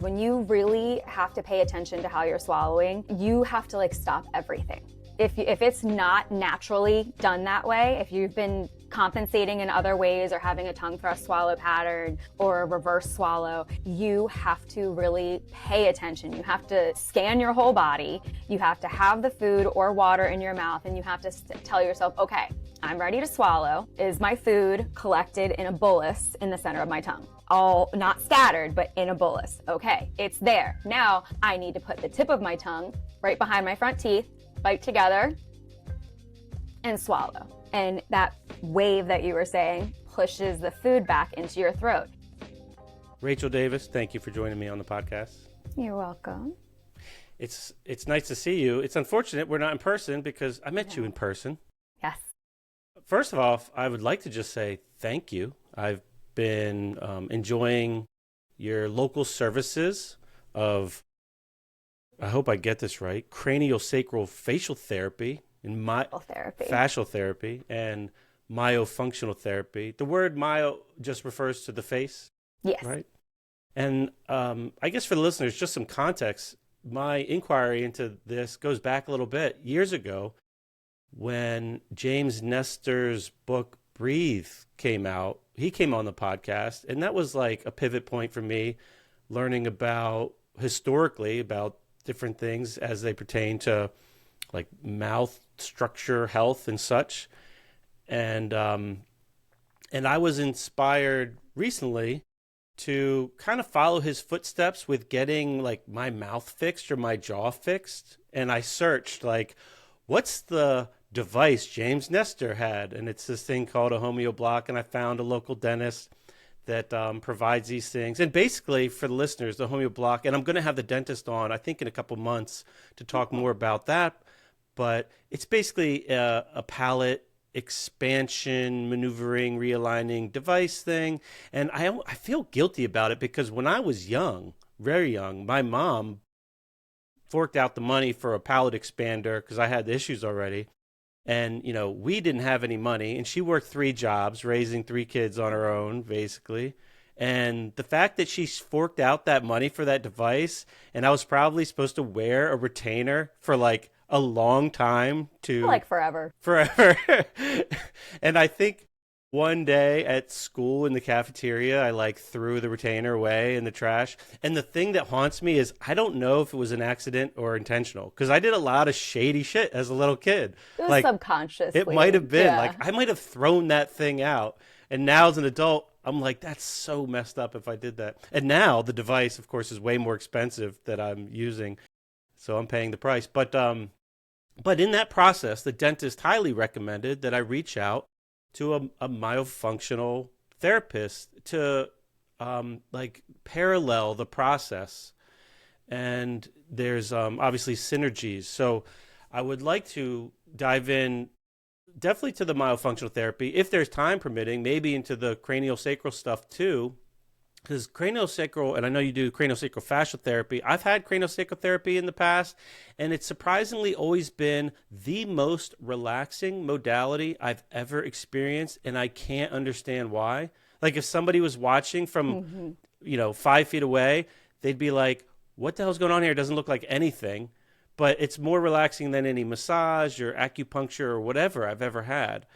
When you really have to pay attention to how you're swallowing, you have to like stop everything. If it's not naturally done that way, if you've been compensating in other ways or having a tongue thrust swallow pattern or a reverse swallow, you have to really pay attention. You have to scan your whole body. You have to have the food or water in your mouth, and you have to tell yourself, okay, I'm ready to swallow. Is my food collected in a bolus in the center of my tongue? All not scattered, but in a bolus. Okay, it's there. Now I need to put the tip of my tongue right behind my front teeth, bite together, and swallow. And that wave that you were saying pushes the food back into your throat. Rachael Davis, thank you for joining me on the podcast. You're welcome. It's nice to see you. It's unfortunate we're not in person because I met you in person. Yes. First of all, I would like to just say thank you. I've been enjoying your local services of, I hope I get this right, craniosacral facial therapy and fascial therapy and myofunctional therapy. The word myo just refers to the face. Yes. Right. And I guess for the listeners, just some context, my inquiry into this goes back a little bit. Years ago, when James Nestor's book Breathe came out, he came on the podcast, and that was like a pivot point for me, learning about historically about different things as they pertain to like mouth structure, health, and such. And I was inspired recently to kind of follow his footsteps with getting like my mouth fixed or my jaw fixed. And I searched like, what's the device James Nestor had? And it's this thing called a homeoblock. And I found a local dentist that provides these things. And basically for the listeners, the homeoblock, and I'm going to have the dentist on, I think in a couple months to talk more about that. But it's basically a palate expansion, maneuvering, realigning device thing. And I feel guilty about it because when I was young, very young, my mom forked out the money for a palate expander because I had the issues already. And, you know, we didn't have any money, and she worked 3 jobs, raising 3 kids on her own, basically. And the fact that she forked out that money for that device, and I was probably supposed to wear a retainer for like a long time to Like forever. And I think one day at school in the cafeteria, I like threw the retainer away in the trash. And the thing that haunts me is I don't know if it was an accident or intentional because I did a lot of shady shit as a little kid. It was like subconscious. it might have been like I might have thrown that thing out. And now as an adult, I'm like, that's so messed up if I did that. And now the device, of course, is way more expensive that I'm using. So I'm paying the price. But in that process, the dentist highly recommended that I reach out to a myofunctional therapist to like parallel the process. And there's obviously synergies. So I would like to dive in definitely to the myofunctional therapy, if there's time permitting, maybe into the craniosacral stuff too. Because craniosacral, and I know you do craniosacral fascial therapy. I've had craniosacral therapy in the past, and it's surprisingly always been the most relaxing modality I've ever experienced, and I can't understand why. Like if somebody was watching from, 5 feet away, they'd be like, what the hell's going on here? It doesn't look like anything. But it's more relaxing than any massage or acupuncture or whatever I've ever had,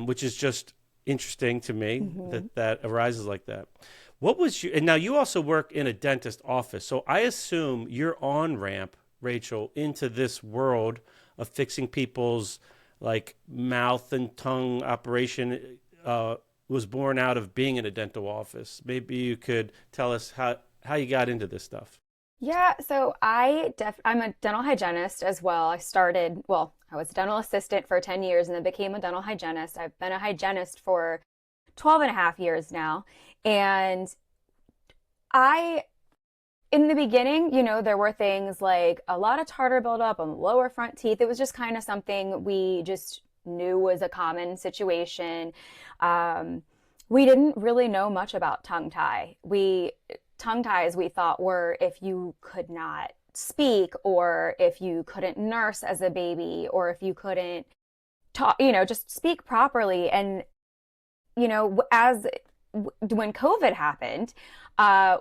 which is just interesting to me that arises like that. What was you? And now you also work in a dentist office, so I assume your on ramp, Rachael, into this world of fixing people's like mouth and tongue operation was born out of being in a dental office. Maybe you could tell us how you got into this stuff. Yeah, so I'm a dental hygienist as well. I was a dental assistant for 10 years and then became a dental hygienist. I've been a hygienist for 12 and a half years now. And in the beginning, there were things like a lot of tartar buildup on the lower front teeth. It was just kind of something we just knew was a common situation. We didn't really know much about tongue tie. Tongue ties we thought were if you could not speak or if you couldn't nurse as a baby or if you couldn't talk, just speak properly. And, when COVID happened,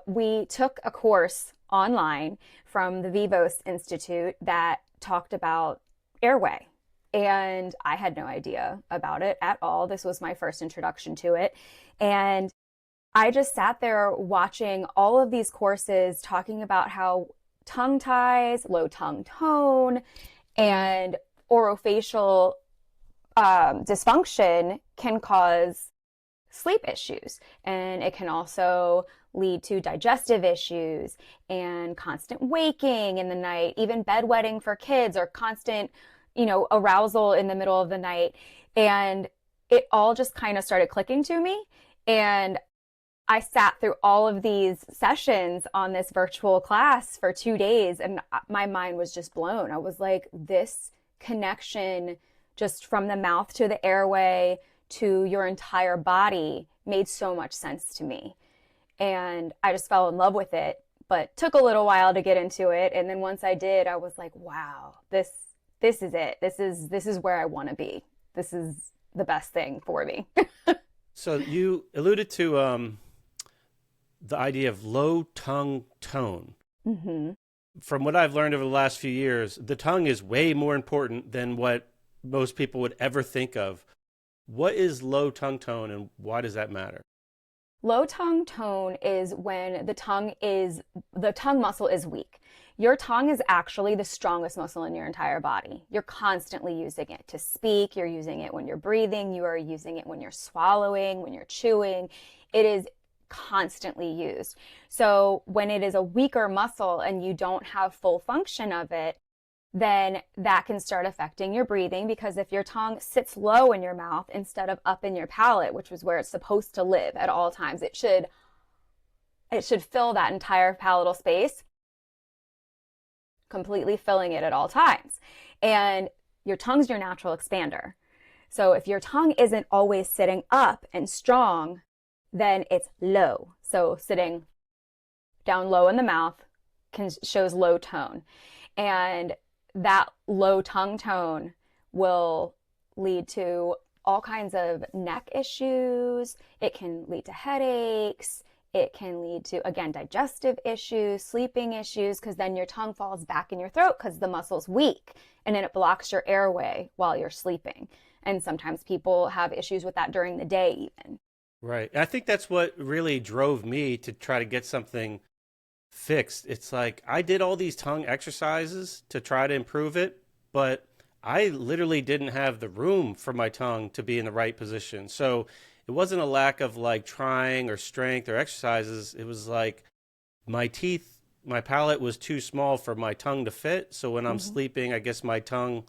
We took a course online from the Vivos Institute that talked about airway. And I had no idea about it at all. This was my first introduction to it. And I just sat there watching all of these courses talking about how tongue ties, low tongue tone, and orofacial dysfunction can cause sleep issues. And it can also lead to digestive issues and constant waking in the night, even bedwetting for kids, or constant, arousal in the middle of the night. And it all just kind of started clicking to me. And I sat through all of these sessions on this virtual class for 2 days, and my mind was just blown. I was like, this connection just from the mouth to the airway to your entire body made so much sense to me. And I just fell in love with it, but took a little while to get into it. And then once I did, I was like, wow, this is it. This is where I want to be. This is the best thing for me. So you alluded to the idea of low tongue tone. Mm-hmm. From what I've learned over the last few years, the tongue is way more important than what most people would ever think of. What is low tongue tone, and why does that matter? Low tongue tone is when the tongue muscle is weak. Your tongue is actually the strongest muscle in your entire body. You're constantly using it to speak. You're using it when you're breathing. You are using it when you're swallowing, when you're chewing. It is constantly used. So when it is a weaker muscle and you don't have full function of it, then that can start affecting your breathing, because if your tongue sits low in your mouth instead of up in your palate, which is where it's supposed to live at all times, it should fill that entire palatal space, completely filling it at all times. And your tongue's your natural expander. So if your tongue isn't always sitting up and strong, then it's low. So sitting down low in the mouth shows low tone. And that low tongue tone will lead to all kinds of neck issues. It can lead to headaches. It can lead to, again, digestive issues, sleeping issues, because then your tongue falls back in your throat because the muscle's weak, and then it blocks your airway while you're sleeping. And sometimes people have issues with that during the day even. Right. I think that's what really drove me to try to get something fixed. It's like I did all these tongue exercises to try to improve it, but I literally didn't have the room for my tongue to be in the right position. So it wasn't a lack of like trying or strength or exercises. It was like my teeth, my palate was too small for my tongue to fit. So when I'm sleeping, I guess my tongue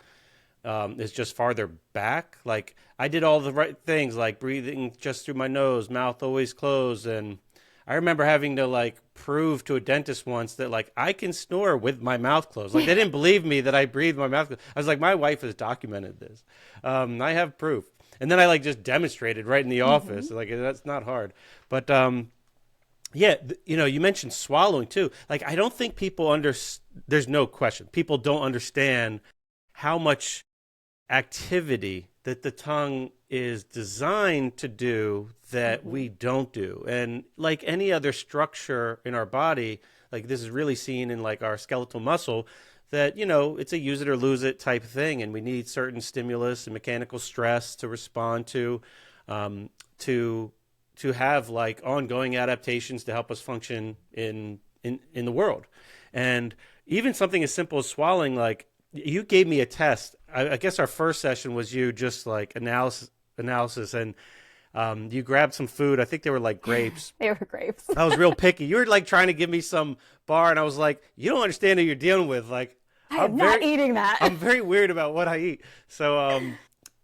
is just farther back. Like I did all the right things, like breathing just through my nose, mouth always closed. And I remember having to like prove to a dentist once that like I can snore with my mouth closed. Like they didn't believe me that I breathed my mouth closed. I was like, my wife has documented this. I have proof. And then I like just demonstrated right in the office. Like that's not hard. But yeah, you mentioned swallowing too. Like I don't think people there's no question. People don't understand how much activity that the tongue is designed to do that we don't do. And like any other structure in our body, like this is really seen in like our skeletal muscle, that, it's a use it or lose it type of thing. And we need certain stimulus and mechanical stress to respond to have like ongoing adaptations to help us function in the world. And even something as simple as swallowing, like you gave me a test. I guess our first session was you just like analysis, and you grabbed some food. I think they were like grapes. They were grapes. I was real picky. You were like trying to give me some bar, and I was like, you don't understand who you're dealing with. Like, I'm not eating that. I'm very weird about what I eat. So,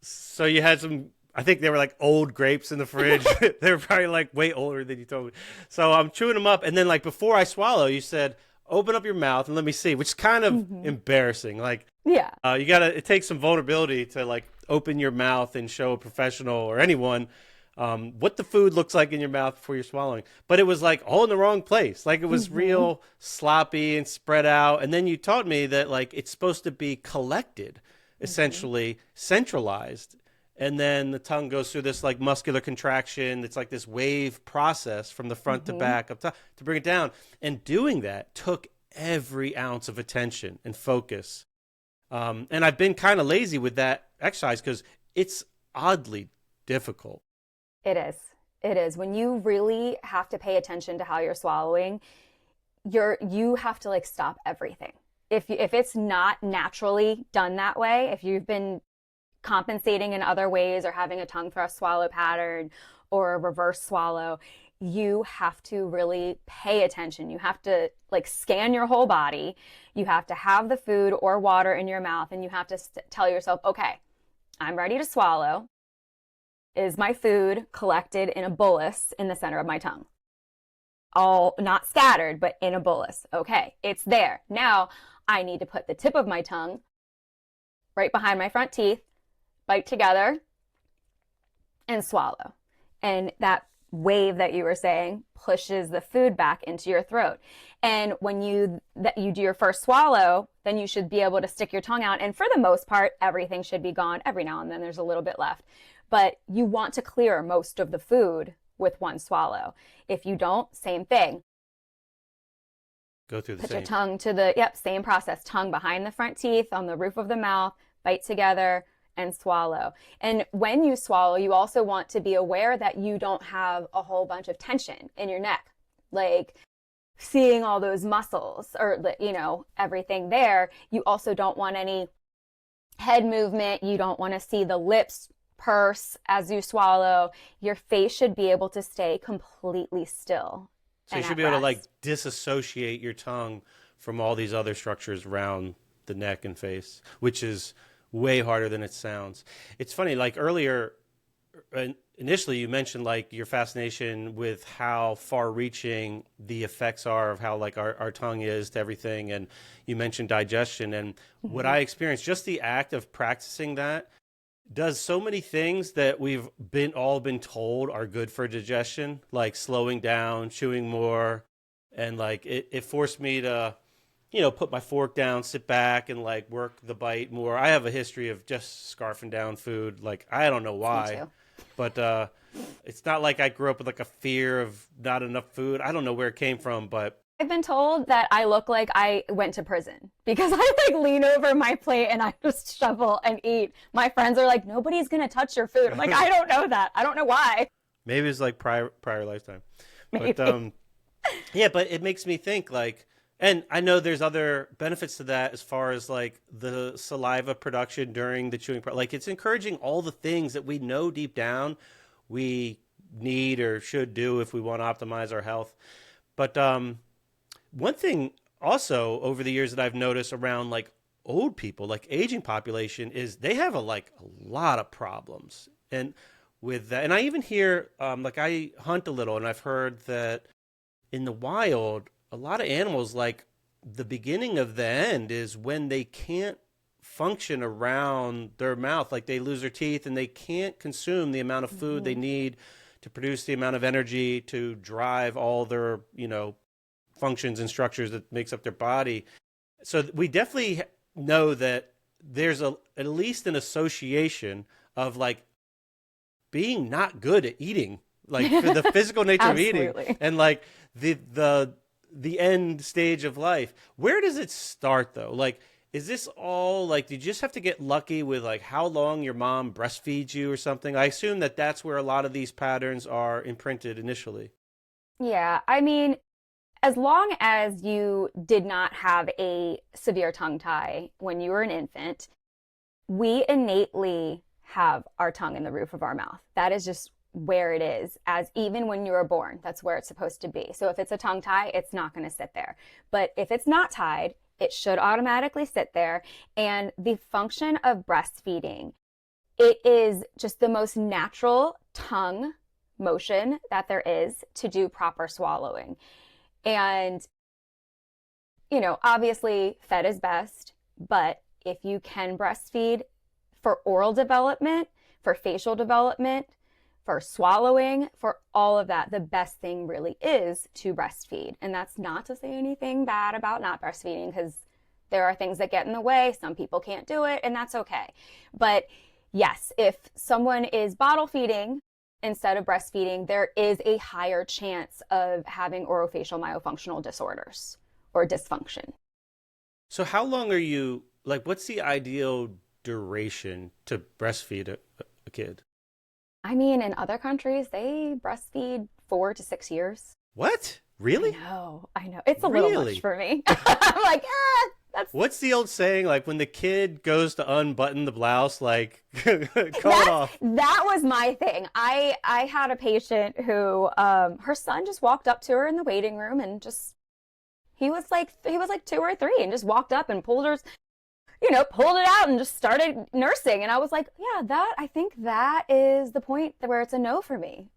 so you had some. I think they were like old grapes in the fridge. They were probably like way older than you told me. So I'm chewing them up, and then like before I swallow, you said, open up your mouth and let me see, which is kind of embarrassing. Like, yeah, it takes some vulnerability to like open your mouth and show a professional or anyone what the food looks like in your mouth before you're swallowing. But it was like all in the wrong place. Like it was real sloppy and spread out. And then you taught me that like it's supposed to be collected, essentially centralized. and then the tongue goes through this like muscular contraction. It's like this wave process from the front to back up top to bring it down. And doing that took every ounce of attention and focus. And I've been kind of lazy with that exercise because it's oddly difficult. It is. It is. When you really have to pay attention to how you're swallowing, you have to like stop everything. If it's not naturally done that way, if you've been compensating in other ways or having a tongue thrust swallow pattern or a reverse swallow, you have to really pay attention. You have to like scan your whole body. You have to have the food or water in your mouth, and you have to tell yourself, okay, I'm ready to swallow. Is my food collected in a bolus in the center of my tongue? All not scattered, but in a bolus. Okay, it's there. Now I need to put the tip of my tongue right behind my front teeth, bite together, and swallow. And that wave that you were saying pushes the food back into your throat. And when you do your first swallow, then you should be able to stick your tongue out. And for the most part, everything should be gone. Every now and then there's a little bit left. But you want to clear most of the food with one swallow. If you don't, same thing. Go through the Put same. your tongue to the, same process. Tongue behind the front teeth, on the roof of the mouth, bite together, and swallow. And when you swallow, you also want to be aware that you don't have a whole bunch of tension in your neck, like seeing all those muscles or, everything there. You also don't want any head movement. You don't want to see the lips purse as you swallow. Your face should be able to stay completely still. So you should be able to like disassociate your tongue from all these other structures around the neck and face, which is way harder than it sounds. It's funny, like earlier, initially you mentioned like your fascination with how far reaching the effects are of how like our tongue is to everything. And you mentioned digestion, and what I experienced, just the act of practicing that does so many things that we've all been told are good for digestion, like slowing down, chewing more. And like it forced me to, put my fork down, sit back, and like work the bite more. I have a history of just scarfing down food. Like, I don't know why, but it's not like I grew up with like a fear of not enough food. I don't know where it came from, but I've been told that I look like I went to prison because I like lean over my plate and I just shovel and eat. My friends are like, nobody's going to touch your food. I'm like, I don't know that. I don't know why. Maybe it's like prior lifetime. Maybe. But yeah, but it makes me think like, and I know there's other benefits to that as far as like the saliva production during the chewing part. Like it's encouraging all the things that we know deep down we need or should do if we want to optimize our health. But one thing also over the years that I've noticed around like old people, like aging population, is they have a lot of problems. And with that, and I even hear, like I hunt a little, and I've heard that in the wild, a lot of animals, like the beginning of the end is when they can't function around their mouth, like they lose their teeth and they can't consume the amount of food they need to produce the amount of energy to drive all their, functions and structures that makes up their body. So we definitely know that there's at least an association of like being not good at eating, like for the physical nature of eating, and like the end stage of life. Where does it start though? Like, is this all like, did you just have to get lucky with like how long your mom breastfeeds you or something? I assume that that's where a lot of these patterns are imprinted initially. Yeah, I mean, as long as you did not have a severe tongue tie when you were an infant, we innately have our tongue in the roof of our mouth. That is just where it is, as even when you were born, that's where it's supposed to be. So if it's a tongue tie, it's not going to sit there. But if it's not tied, it should automatically sit there. And the function of breastfeeding, it is just the most natural tongue motion that there is to do proper swallowing. And, obviously fed is best, but if you can breastfeed for oral development, for facial development, for swallowing, for all of that, the best thing really is to breastfeed. And that's not to say anything bad about not breastfeeding, because there are things that get in the way. Some people can't do it, and that's okay. But Yes, if someone is bottle feeding instead of breastfeeding, there is a higher chance of having orofacial myofunctional disorders or dysfunction. So how long are you like? What's the ideal duration to breastfeed a kid? I mean, in other countries, they breastfeed 4 to 6 years. What? I Really? know, I know. It's a little much Really? for me. I'm like, that's What's the old saying? Like when the kid goes to unbutton the blouse, like call it off. that was my thing. I had a patient who her son just walked up to her in the waiting room and just he was like 2 or 3 and just walked up and pulled her, pulled it out and just started nursing. And I was like, yeah, that I think that is the point where it's a no for me.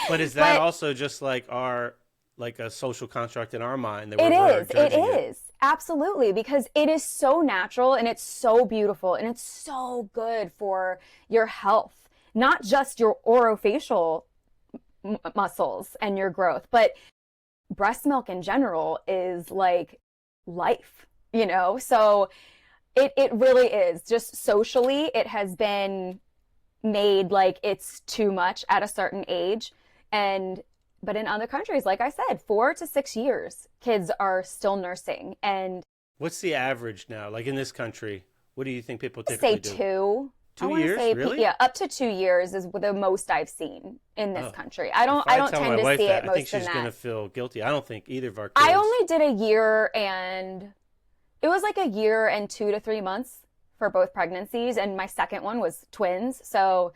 But is that But also just like our like a social construct in our mind that it we're is. It judging it? is. Absolutely. Because it is so natural and it's so beautiful and it's so good for your health, not just your orofacial muscles and your growth, but breast milk in general is like life. So it really is. Just socially, it has been made like it's too much at a certain age. And but in other countries, like I said, 4 to 6 years, kids are still nursing. And What's the average now? Like in this country, what do you think people say typically do? two. I Two want to years? say, Really? yeah, up to 2 years is the most I've seen in this Oh, country. I if don't, I I don't tell tend my to wife see it that, I think most than she's gonna that. feel guilty. I don't think either of our I kids. only did a year, and it was like a year and 2 to 3 months for both pregnancies, and my second one was twins. So,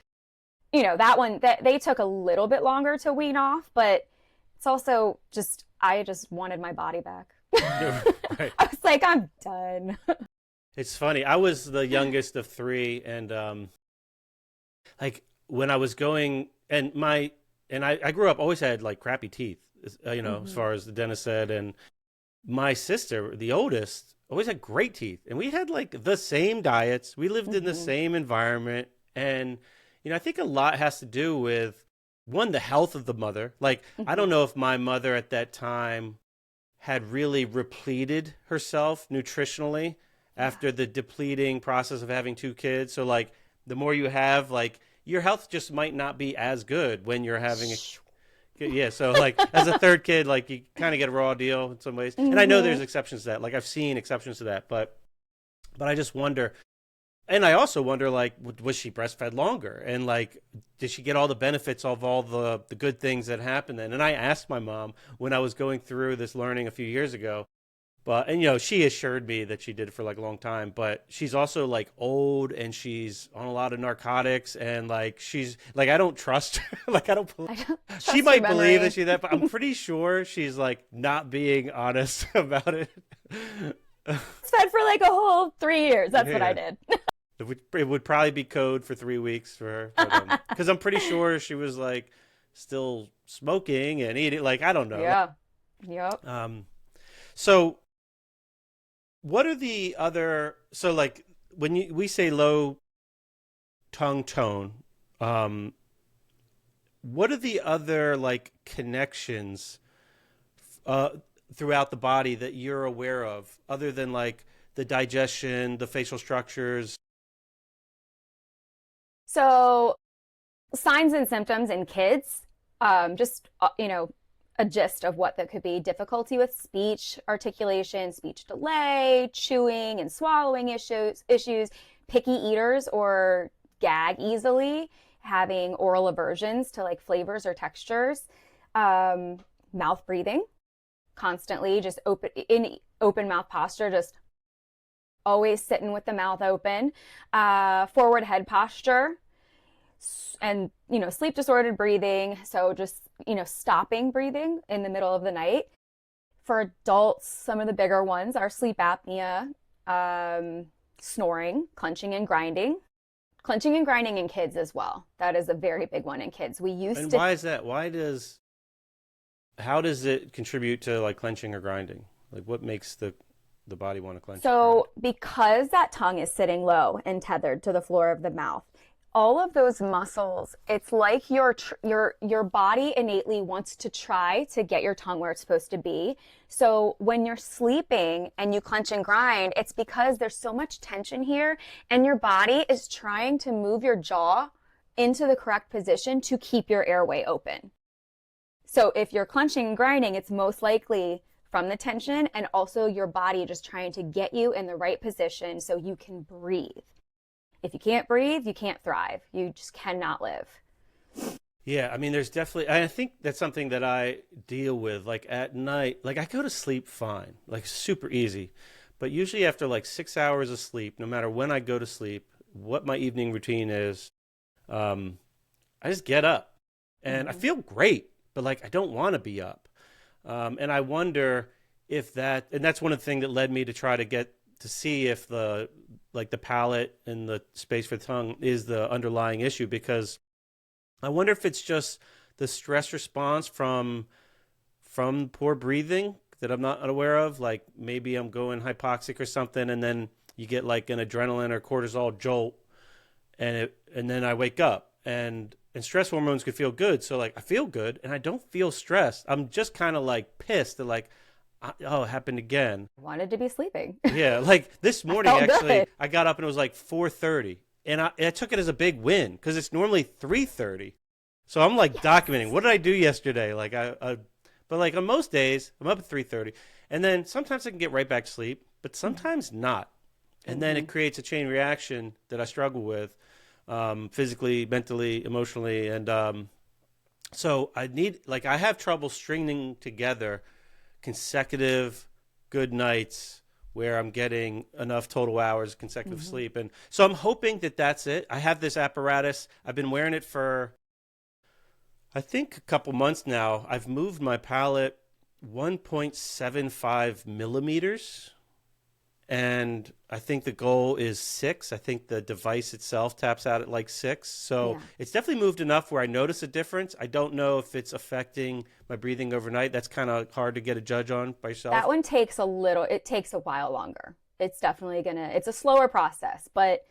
that one that they took a little bit longer to wean off, but it's also just I just wanted my body back. Right. I was like, I'm done. It's funny. I was the youngest of three, and like when I was going, I grew up always had like crappy teeth, as Hmm. far as the dentist said, and my sister, the oldest, always had great teeth, and we had like the same diets. We lived in the Hmm. same environment, and I think a lot has to do with one, the health of the mother. Like I don't Hmm. know if my mother at that time had really repleted herself nutritionally Yeah. after the depleting process of having two kids. So like the more you have, like your health just might not be as good when you're having a yeah. So like as a third kid, like you kind of get a raw deal in some ways. And I know Hmm. there's exceptions to that. Like I've seen exceptions to that, but I just wonder. And I also wonder, like, was she breastfed longer? And like, did she get all the benefits of all the good things that happened then? And I asked my mom when I was going through this learning a few years ago, but and she assured me that she did it for like a long time, but she's also like old and she's on a lot of narcotics and like she's like I don't trust her. Like I don't. I don't She trust your might believe that memory. she that, but I'm pretty sure she's like not being honest about it. Fed for like a whole 3 years. That's what I Yeah. did. It would probably be code for 3 weeks for her, but because I'm pretty sure she was like still smoking and eating. Like I don't know. Yeah. Yep. So what are the other? So like when we say low tongue tone, um, what are the other like connections uh, throughout the body that you're aware of, other than like the digestion, the facial structures? So, signs and symptoms in kids, just, a gist of what that could be: difficulty with speech, articulation, speech delay, chewing and swallowing issues, picky eaters or gag easily, having oral aversions to like flavors or textures, um, mouth breathing constantly, just open mouth posture, just always sitting with the mouth open, forward head posture, and sleep disordered breathing. So just stopping breathing in the middle of the night. For adults, some of the bigger ones are sleep apnea, um, snoring, clenching and grinding in kids as well. That is a very big one in kids. We used And to why is that? How does it contribute to like clenching or grinding? Like what makes the body want to clench or grind? So because that tongue is sitting low and tethered to the floor of the mouth, all of those muscles, it's like your body innately wants to try to get your tongue where it's supposed to be. So when you're sleeping and you clench and grind, it's because there's so much tension here, and your body is trying to move your jaw into the correct position to keep your airway open. So if you're clenching and grinding, it's most likely from the tension, and also your body just trying to get you in the right position so you can breathe. If you can't breathe, you can't thrive. You just cannot live. Yeah, I mean, there's definitely, I think that's something that I deal with. Like at night, like I go to sleep fine, like super easy. But usually after like 6 hours of sleep, no matter when I go to sleep, what my evening routine is, I just get up and I feel great, but like I don't want to be up. And I wonder if that, and that's one of the things that led me to try to get to see if the, like the palate and the space for the tongue is the underlying issue, because I wonder if it's just the stress response from poor breathing that I'm not aware of. Like maybe I'm going hypoxic or something, and then you get like an adrenaline or cortisol jolt, and then I wake up, and stress hormones can feel good. So like I feel good and I don't feel stressed. I'm just kind of like pissed that like, oh, it happened again. Wanted to be sleeping. Yeah, like this morning actually, good. I got up and it was like 4:30, and I took it as a big win because it's normally 3:30. So I'm like documenting what did I do yesterday. Like but like on most days I'm up at 3:30, and then sometimes I can get right back to sleep, but sometimes not, and then it creates a chain reaction that I struggle with, physically, mentally, emotionally, and so I have trouble stringing together consecutive good nights where I'm getting enough total hours of consecutive sleep. And so I'm hoping that that's it. I have this apparatus. I've been wearing it for, I think, a couple months now. I've moved my palate 1.75 millimeters. And I think the goal is 6. I think the device itself taps out at like 6. So it's definitely moved enough where I notice a difference. I don't know if it's affecting my breathing overnight. That's kind of hard to get a judge on by yourself. That one takes it takes a while longer. It's definitely it's a slower process, but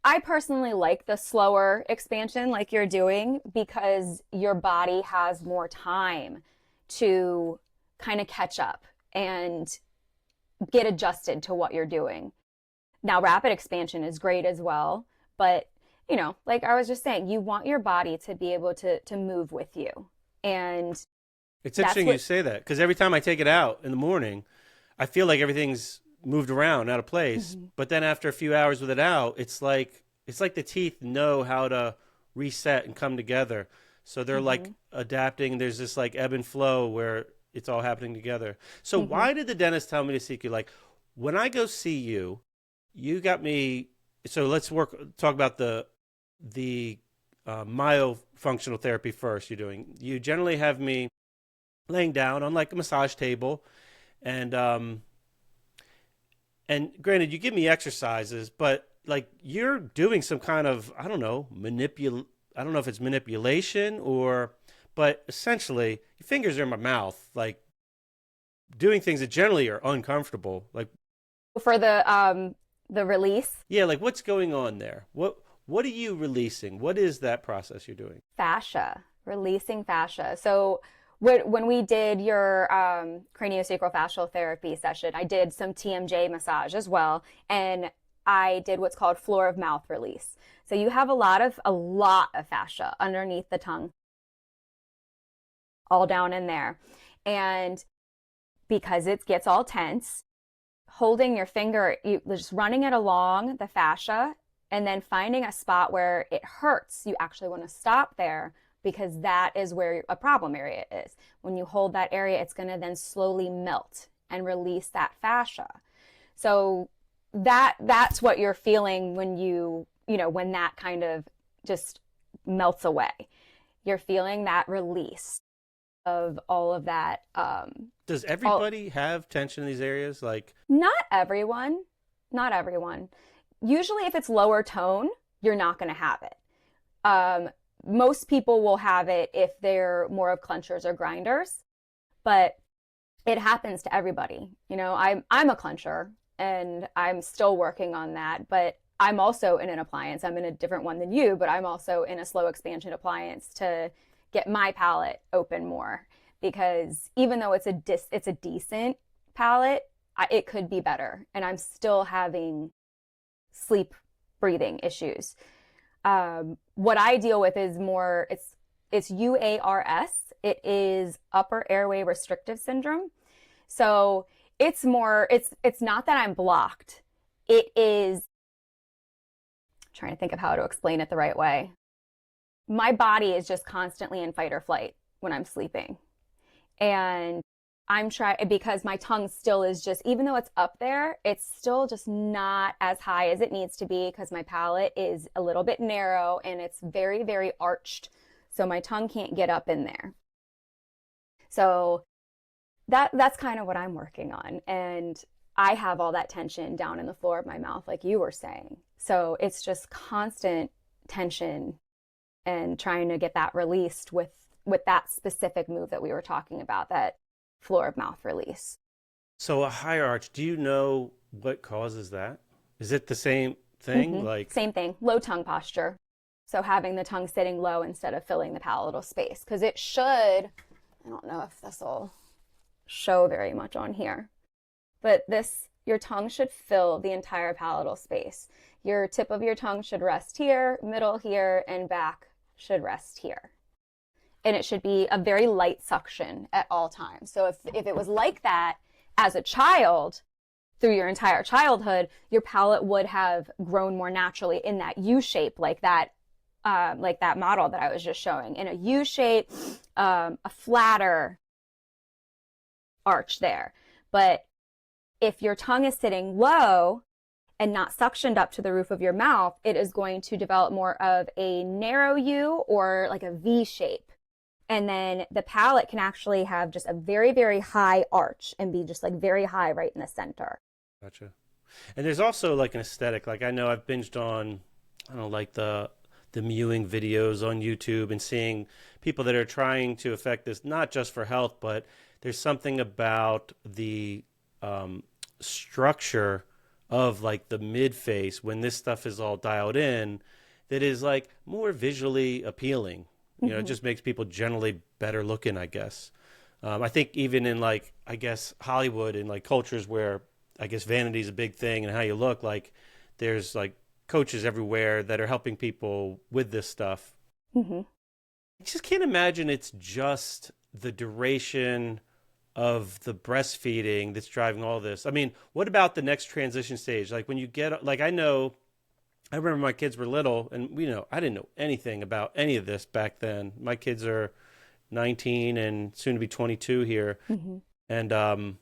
I personally like the slower expansion like you're doing, because your body has more time to kind of catch up and get adjusted to what you're doing. Now, rapid expansion is great as well, but like I was just saying, you want your body to be able to move with you. And it's interesting you say that, because every time I take it out in the morning, I feel like everything's moved around, out of place. But then after a few hours with it out, it's like the teeth know how to reset and come together. So they're like adapting. There's this like ebb and flow where it's all happening together. So why did the dentist tell me to seek you? Like when I go see you, you got me. So let's talk about the myofunctional therapy first. You generally have me laying down on like a massage table, and granted you give me exercises, but like you're doing some kind of, I don't know if it's manipulation but essentially your fingers are in my mouth, like doing things that generally are uncomfortable. Like for the release. Yeah, like what's going on there? What are you releasing? What is that process you're doing? Fascia, releasing fascia. So when we did your craniosacral fascial therapy session, I did some TMJ massage as well, and I did what's called floor of mouth release. So you have a lot of fascia underneath the tongue, all down in there. And because it gets all tense, holding your finger, you just running it along the fascia, and then finding a spot where it hurts. You actually want to stop there, because that is where a problem area is. When you hold that area, it's going to then slowly melt and release that fascia. So that's what you're feeling when that kind of just melts away. You're feeling that release of all of that. Does everybody have tension in these areas? Like not everyone. Usually if it's lower tone, you're not going to have it. Most people will have it if they're more of clenchers or grinders, but it happens to everybody. I'm a clencher and I'm still working on that, but I'm also in an appliance. I'm in a different one than you, but I'm also in a slow expansion appliance to get my palate open more, because even though it's a decent palate, it could be better, and I'm still having sleep breathing issues. What I deal with is more, it's UARS. It is upper airway restrictive syndrome. So it's more, it's not that I'm blocked. It is, I'm trying to think of how to explain it the right way. My body is just constantly in fight or flight when I'm sleeping. And I'm trying, because my tongue still is just, even though it's up there, it's still just not as high as it needs to be, because my palate is a little bit narrow and it's very, very arched. So my tongue can't get up in there. So that's kind of what I'm working on. And I have all that tension down in the floor of my mouth, like you were saying. So it's just constant tension and trying to get that released with that specific move that we were talking about, that floor of mouth release. So a high arch, do you know what causes that? Is it the same thing? Like, same thing, low tongue posture. So having the tongue sitting low instead of filling the palatal space, because it should, I don't know if this will show very much on here, but your tongue should fill the entire palatal space. Your tip of your tongue should rest here, middle here, and back should rest here. And it should be a very light suction at all times. So if it was like that as a child, through your entire childhood, your palate would have grown more naturally in that U shape, like that model that I was just showing, in a U shape, a flatter arch there. But if your tongue is sitting low and not suctioned up to the roof of your mouth, it is going to develop more of a narrow U, or like a V shape. And then the palate can actually have just a very, very high arch and be just like very high right in the center. gotcha. And there's also like an aesthetic. Like I know I've binged on, I don't know, like the mewing videos on YouTube, and seeing people that are trying to affect this, not just for health, but there's something about the structure of like the mid face when this stuff is all dialed in, that is like more visually appealing. You know, it just makes people generally better looking, I guess. I think even in like, I guess Hollywood and like cultures where I guess vanity is a big thing and how you look, like there's like coaches everywhere that are helping people with this stuff. Mm-hmm. I just can't imagine it's just the duration of the breastfeeding that's driving all this. I mean, what about the next transition stage? Like when you get, like I remember my kids were little, and I didn't know anything about any of this back then. My kids are 19 and soon to be 22 here. And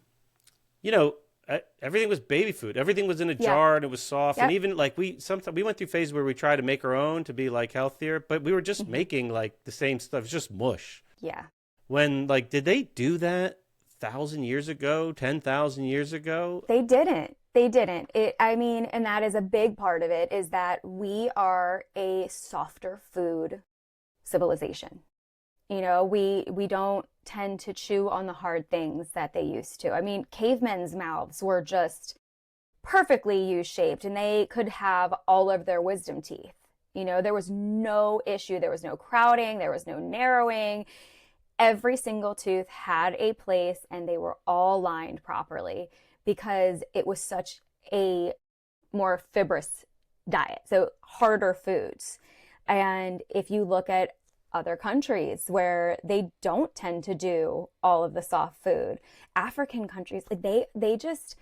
everything was baby food. Everything was in a jar and it was soft. And even like sometimes we went through phases where we tried to make our own to be like healthier, but we were just making like the same stuff. It's just mush. Yeah. When like, did they do that 1,000 years ago, 10,000 years ago? They didn't. They didn't. And that is a big part of it, is that we are a softer food civilization. We don't tend to chew on the hard things that they used to. I mean, cavemen's mouths were just perfectly U-shaped, and they could have all of their wisdom teeth. There was no issue. There was no crowding. There was no narrowing. Every single tooth had a place, and they were all lined properly, because it was such a more fibrous diet, so harder foods. And if you look at other countries where they don't tend to do all of the soft food, African countries, like they just,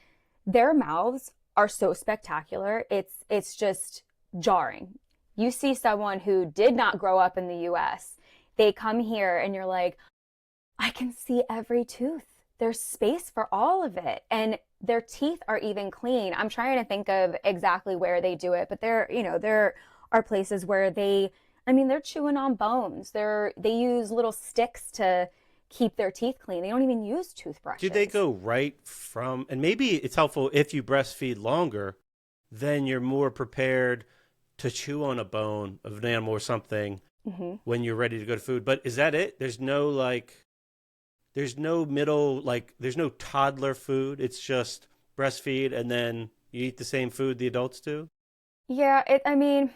their mouths are so spectacular. It's just jarring. You see someone who did not grow up in the US, they come here and you're like, I can see every tooth. There's space for all of it. And their teeth are even clean. I'm trying to think of exactly where they do it, but there are places where they're chewing on bones. They use little sticks to keep their teeth clean. They don't even use toothbrushes. Do they go right from, and maybe it's helpful if you breastfeed longer, then you're more prepared to chew on a bone of an animal or something when you're ready to go to food. But is that it? There's no middle, like there's no toddler food. It's just breastfeed and then you eat the same food the adults do? Yeah, I mean,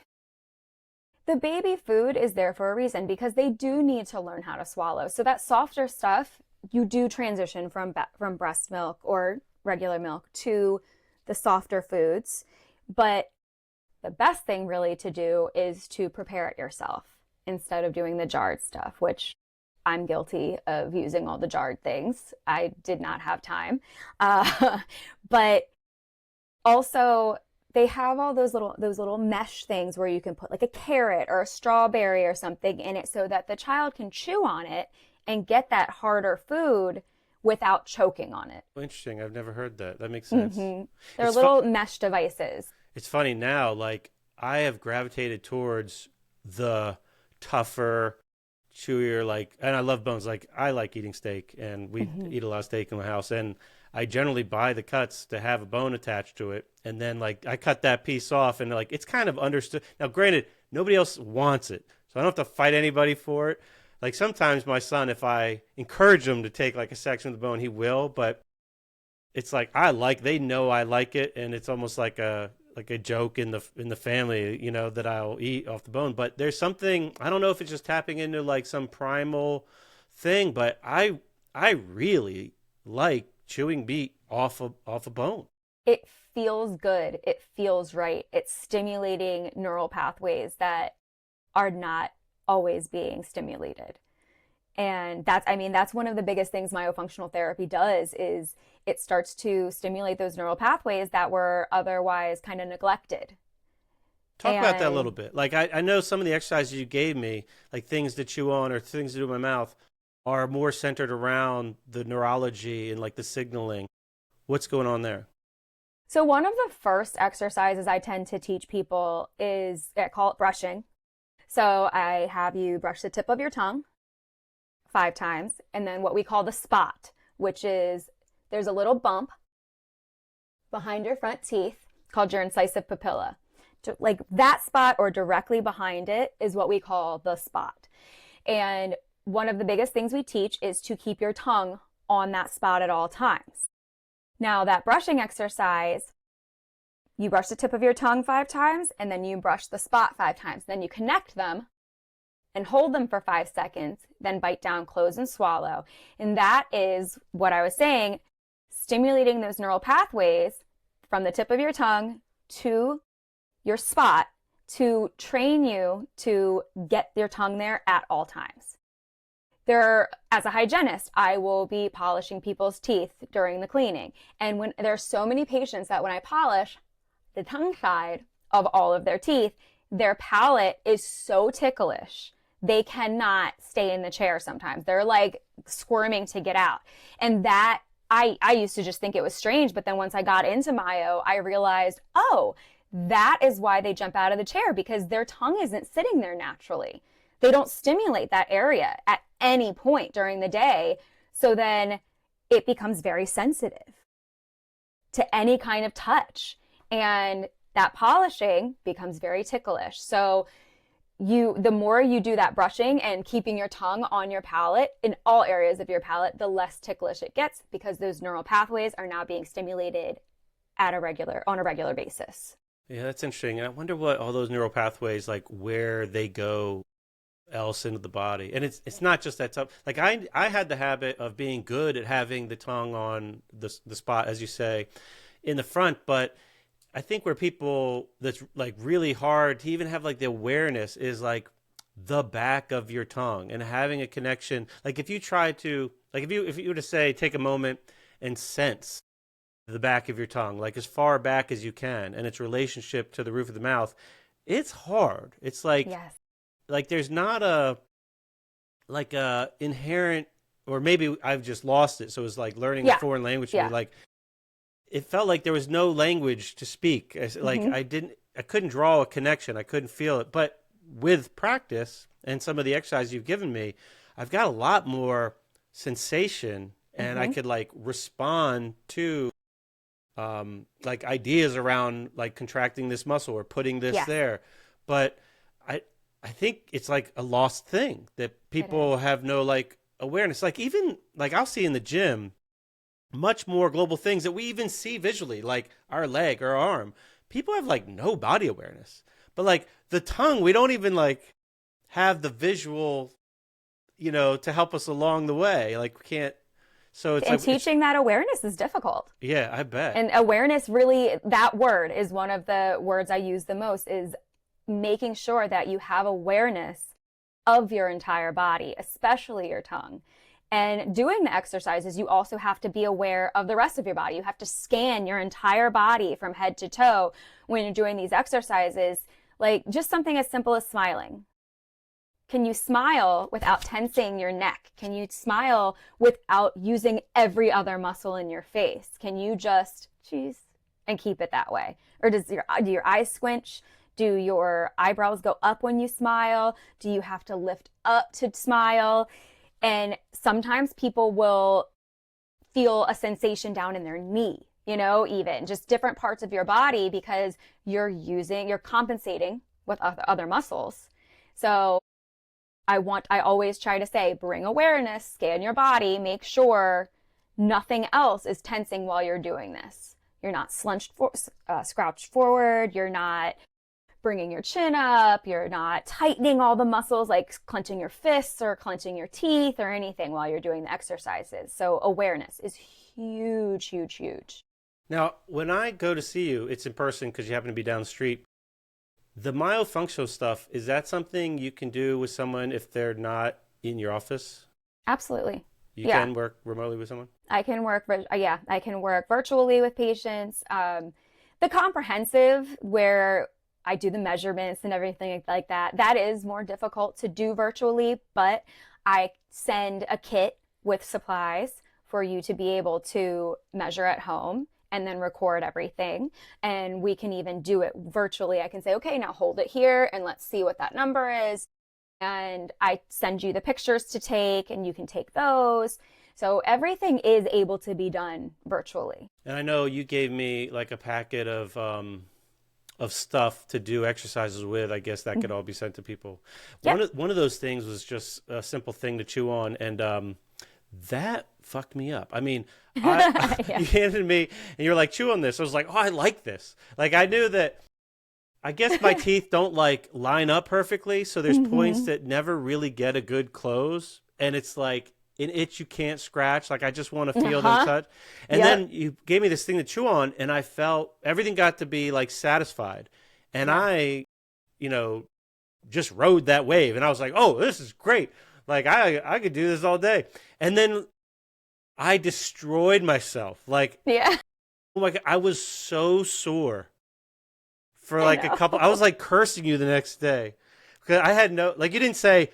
the baby food is there for a reason because they do need to learn how to swallow. So that softer stuff, you do transition from breast milk or regular milk to the softer foods. But the best thing really to do is to prepare it yourself instead of doing the jarred stuff, which I'm guilty of using all the jarred things. I did not have time. But also, they have all those little mesh things where you can put like a carrot or a strawberry or something in it so that the child can chew on it and get that harder food without choking on it. Well, interesting. I've never heard that. That makes sense. Mm-hmm. They're It's fun. little mesh devices. It's funny now. Like I have gravitated towards the tougher, chewier. Like, and I love bones. Like I like eating steak, and we Mm-hmm. eat a lot of steak in my house. And I generally buy the cuts to have a bone attached to it, and then like I cut that piece off, and like it's kind of understood. Now, granted, nobody else wants it, so I don't have to fight anybody for it. Like sometimes my son, if I encourage him to take like a section of the bone, he will. But it's like they know I like it, and it's almost like a joke in the family, that I'll eat off the bone. But there's something, I don't know if it's just tapping into like some primal thing, but I really like chewing meat off a bone. It feels good. It feels right. It's stimulating neural pathways that are not always being stimulated. And that's one of the biggest things myofunctional therapy does is it starts to stimulate those neural pathways that were otherwise kind of neglected. Talk about that a little And bit. Like I know some of the exercises you gave me, like things to chew on or things to do in my mouth, are more centered around the neurology and like the signaling. What's going on there? so one of the first exercises I tend to teach people is I call it brushing. So I have you brush the tip of your tongue 5 times, and then what we call the spot, which is there's a little bump behind your front teeth called your incisive papilla. Like that spot or directly behind it is what we call the spot. And one of the biggest things we teach is to keep your tongue on that spot at all times. Now, that brushing exercise, you brush the tip of your tongue 5 times, and then you brush the spot 5 times. Then you connect them and hold them for 5 seconds, then bite down, close, and swallow. And that is what I was saying, stimulating those neural pathways from the tip of your tongue to your spot to train you to get your tongue there at all times. As a hygienist, I will be polishing people's teeth during the cleaning. And when there's so many patients that when I polish the tongue side of all of their teeth, their palate is so ticklish. They cannot stay in the chair sometimes. They're like squirming to get out. And that I used to just think it was strange, but then once I got into myo, I realized, oh, that is why they jump out of the chair because their tongue isn't sitting there naturally. They don't stimulate that area at any point during the day. So then it becomes very sensitive to any kind of touch. And that polishing becomes very ticklish. So the more you do that brushing and keeping your tongue on your palate in all areas of your palate, the less ticklish it gets because those neural pathways are now being stimulated on a regular basis. Yeah, that's interesting. And I wonder what all those neural pathways, like where they go else into the body. And it's not just that tough. Like I had the habit of being good at having the tongue on the spot, as you say, in the front, but I think where people that's like really hard to even have like the awareness is like the back of your tongue and having a connection. Like if you try to like if you were to say take a moment and sense the back of your tongue, like as far back as you can, and its relationship to the roof of the mouth, it's hard. It's Yes. like there's not a inherent, or maybe I've just lost it. So it's like learning a Yeah. foreign language to me. Yeah. Like it felt like there was no language to speak. Like Mm-hmm. I couldn't draw a connection. I couldn't feel it. But with practice and some of the exercises you've given me, I've got a lot more sensation, and I Mm-hmm. could like respond to like ideas around like contracting this muscle or putting this Yes, there. But I I think it's like a lost thing that it is. people have no like awareness. Like even like I'll see in the gym much more global things that we even see visually, like our leg or our arm. people have like no body awareness. But like the tongue, we don't even like have the visual, you know, to help us along the way. Like we can't. So it's And like teaching that awareness is difficult. yeah, I bet. And awareness, really, that word is one of the words I use the most, is making sure that you have awareness of your entire body, especially your tongue. And doing the exercises, you also have to be aware of the rest of your body. You have to scan your entire body from head to toe when you're doing these exercises, like just something as simple as smiling. Can you smile without tensing your neck? Can you smile without using every other muscle in your face? Can you just cheese and keep it that way? Or do your eyes squinch? Do your eyebrows go up when you smile? Do you have to lift up to smile? And sometimes people will feel a sensation down in their knee, you know, even just different parts of your body because you're compensating with other muscles. So I always try to say, bring awareness, scan your body, make sure nothing else is tensing while you're doing this. You're not scrouched forward. You're not bringing your chin up. You're not tightening all the muscles, like clenching your fists or clenching your teeth or anything while you're doing the exercises. So awareness is huge, huge, huge. Now, when I go to see you, it's in person because you happen to be down the street. The myofunctional stuff, is that something you can do with someone if they're not in your office? Absolutely. You can work remotely with someone? I can work virtually with patients. The comprehensive, where I do the measurements and everything like that, that is more difficult to do virtually, but I send a kit with supplies for you to be able to measure at home and then record everything. And we can even do it virtually. I can say, okay, now hold it here and let's see what that number is. And I send you the pictures to take and you can take those. So everything is able to be done virtually. And I know you gave me like a packet of stuff to do exercises with. I guess that could all be sent to people. Yep. One of those things was just a simple thing to chew on, and that fucked me up. I mean, Yeah. you handed me, and you're like, chew on this. I was like, oh, I like this. Like, I knew that, I guess my teeth don't like line up perfectly, so there's points that never really get a good close, and it's like an itch you can't scratch. Like, I just want to feel them touch. And then you gave me this thing to chew on, and I felt everything got to be like satisfied. And I, you know, just rode that wave, and I was like, oh, this is great. Like, I could do this all day. And then I destroyed myself. Like, Yeah. oh my God, I was so sore for like a couple. I was like cursing you the next day because I had no, like, you didn't say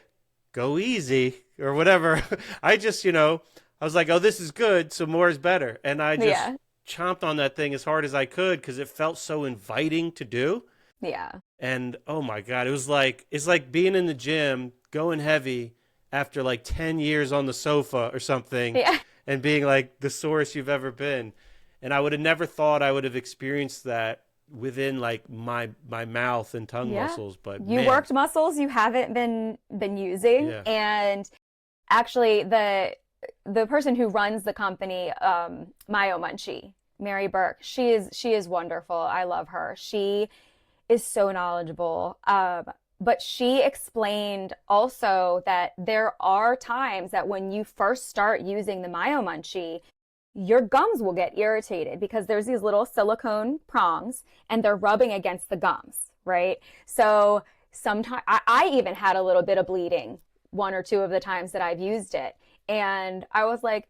go easy or whatever. I just, you know, I was like, oh, this is good, so more is better. And I just chomped on that thing as hard as I could because it felt so inviting to do. Yeah. And oh my God, it's like being in the gym, going heavy after like 10 years on the sofa or something, and being like the sorest you've ever been. And I would have never thought I would have experienced that within like my mouth and tongue muscles. But you worked muscles you haven't been using. And actually the person who runs the company, Myofunctional, Mary Burke, she is wonderful. I love her. She is so knowledgeable. But she explained also that there are times that when you first start using the Myofunctional, your gums will get irritated because there's these little silicone prongs and they're rubbing against the gums, right? So sometimes I even had a little bit of bleeding one or two of the times that I've used it. And I was like,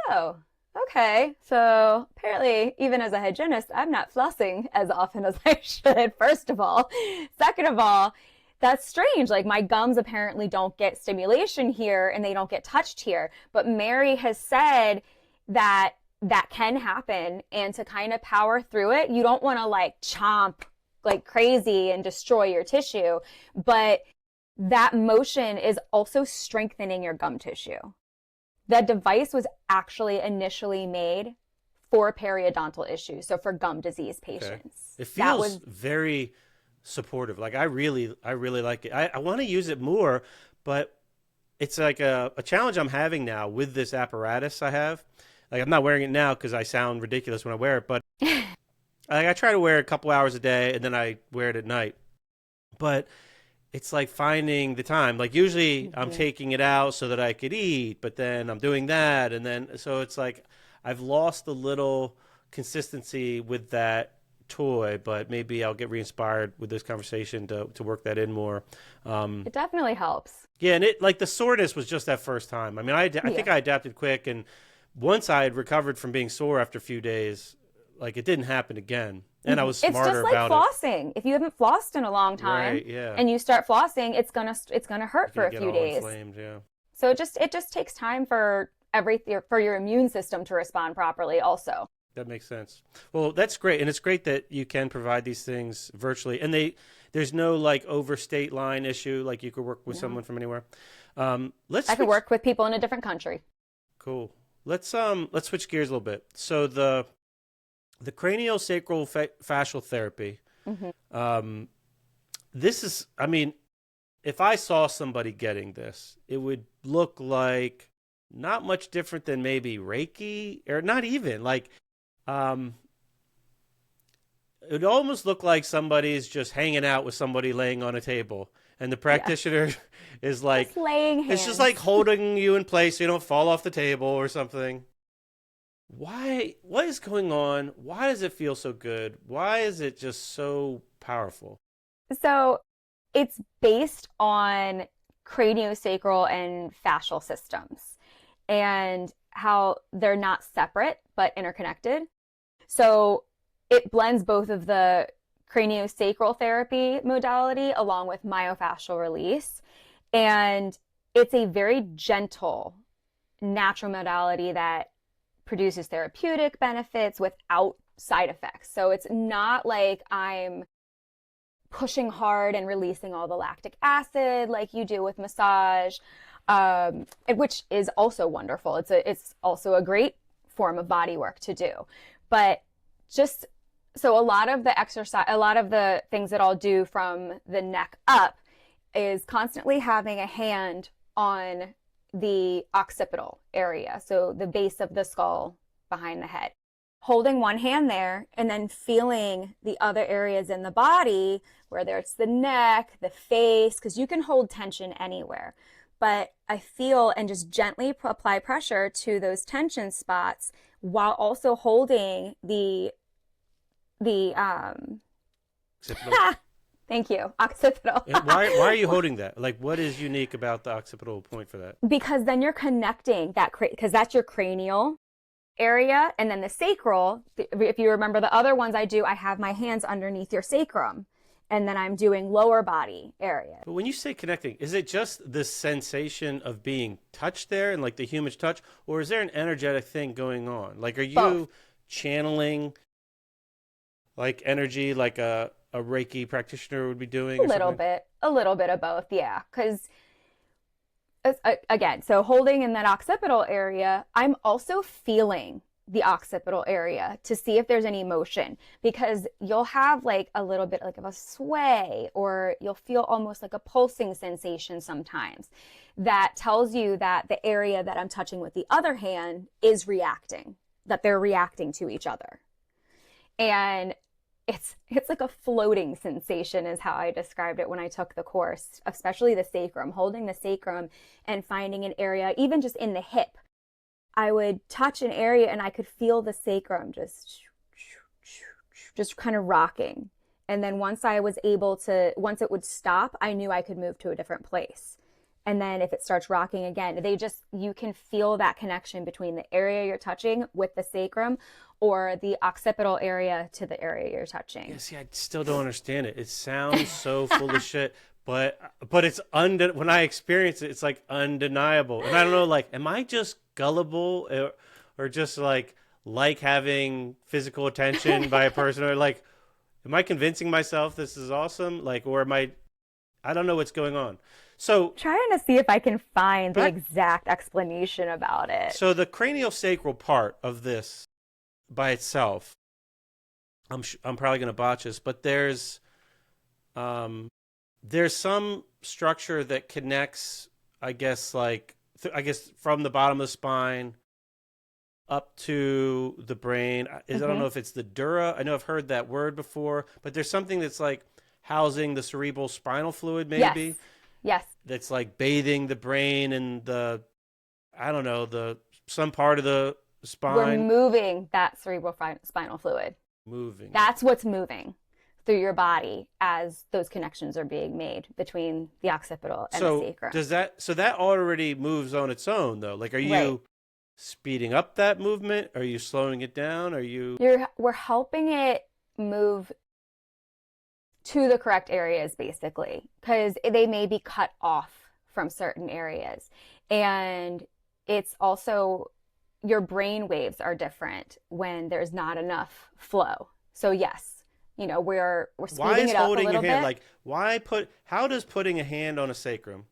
oh, okay. So apparently, even as a hygienist, I'm not flossing as often as I should, first of all. Second of all, that's strange. Like, my gums apparently don't get stimulation here and they don't get touched here. But Mary has said that that can happen, and to kind of power through it, you don't want to like chomp like crazy and destroy your tissue, but that motion is also strengthening your gum tissue. The device was actually initially made for periodontal issues, so for gum disease patients. It feels very supportive. Like, I really like it. I want to use it more, but it's like a challenge I'm having now with this apparatus I have. Like, I'm not wearing it now because I sound ridiculous when I wear it, but I try to wear it a couple hours a day, and then I wear it at night. But it's like finding the time. Like usually I'm taking it out so that I could eat, but then I'm doing that, and then so it's like I've lost a little consistency with that toy. But maybe I'll get re-inspired with this conversation to work that in more. It definitely helps. Yeah, and it like the soreness was just that first time. I mean, I Yeah. think I adapted quick, and once I had recovered from being sore after a few days, like it didn't happen again, and I was It's smarter just like about it. flossing. If you haven't flossed in a long time Right? Yeah. and you start flossing, it's gonna hurt You're for gonna a get few all days. inflamed. Yeah. So it just takes time for your immune system to respond properly also. That makes sense. Well, that's great, and it's great that you can provide these things virtually, and there's no like overstate line issue. Like you could work with No. someone from anywhere. Let's I could switch. work with people in a different country. Cool. Let's switch gears a little bit. So the craniosacral fascial therapy. Hmm. This is, I mean, if I saw somebody getting this, it would look like not much different than maybe Reiki, or not even like. Um, It would almost look like somebody's just hanging out with somebody laying on a table, and the Yes. practitioner is like, Just laying hands. it's just like holding you in place so you don't fall off the table or something. Why? What is going on? Why does it feel so good? Why is it just so powerful? So it's based on craniosacral and fascial systems and how they're not separate but interconnected. So it blends both of the craniosacral therapy modality along with myofascial release. And it's a very gentle, natural modality that produces therapeutic benefits without side effects. So it's not like I'm pushing hard and releasing all the lactic acid like you do with massage, which is also wonderful. It's also a great form of body work to do. But just so a lot of the exercise, a lot of the things that I'll do from the neck up is constantly having a hand on the occipital area, so the base of the skull behind the head. Holding one hand there and then feeling the other areas in the body, whether it's the neck, the face, because you can hold tension anywhere. But I feel and just gently apply pressure to those tension spots while also holding the Occipital. thank you, occipital. And why are you holding that? Like, what is unique about the occipital point for that? Because then you're connecting that, because that's your cranial area, and then the sacral. If you remember the other ones I do, I have my hands underneath your sacrum, and then I'm doing lower body area. But when you say connecting, is it just the sensation of being touched there and like the human touch, or is there an energetic thing going on? Like, are you Both. channeling like energy like a Reiki practitioner would be doing A or little something? bit, a little bit of both, yeah. Because again, so holding in that occipital area, I'm also feeling the occipital area to see if there's any motion, because you'll have like a little bit like of a sway, or you'll feel almost like a pulsing sensation sometimes that tells you that the area that I'm touching with the other hand is reacting, that they're reacting to each other. And it's like a floating sensation is how I described it when I took the course, especially the sacrum, holding the sacrum and finding an area, even just in the hip. I would touch an area and I could feel the sacrum just kind of rocking. And then once it would stop, I knew I could move to a different place. And then if it starts rocking again, you can feel that connection between the area you're touching with the sacrum, or the occipital area to the area you're touching. Yeah, see, I still don't understand it. It sounds so full of shit, but it's when I experience it, it's like undeniable. And I don't know, like, am I just gullible, or just like having physical attention by a person, or like, am I convincing myself this is awesome? Like, or am I don't know what's going on. So Trying to see if I can find the exact explanation about it. So the craniosacral part of this by itself, I'm probably going to botch this, but there's some structure that connects, I guess, from the bottom of the spine up to the brain. I don't know if it's the dura. I know I've heard that word before, but there's something that's like housing the cerebral spinal fluid, maybe. Yes. Yes. That's like bathing the brain and I don't know, some part of the We're spine moving that cerebral spinal fluid. moving it. That's what's moving through your body as those connections are being made between the occipital and the sacrum. So that already moves on its own though? Like, are Right. you speeding up that movement? Are you slowing it down? We're helping it move to the correct areas, basically, because they may be cut off from certain areas. And it's also, your brain waves are different when there's not enough flow. So yes, we're speeding it up a little bit. Why is holding your hand, like, how does putting a hand on a sacrum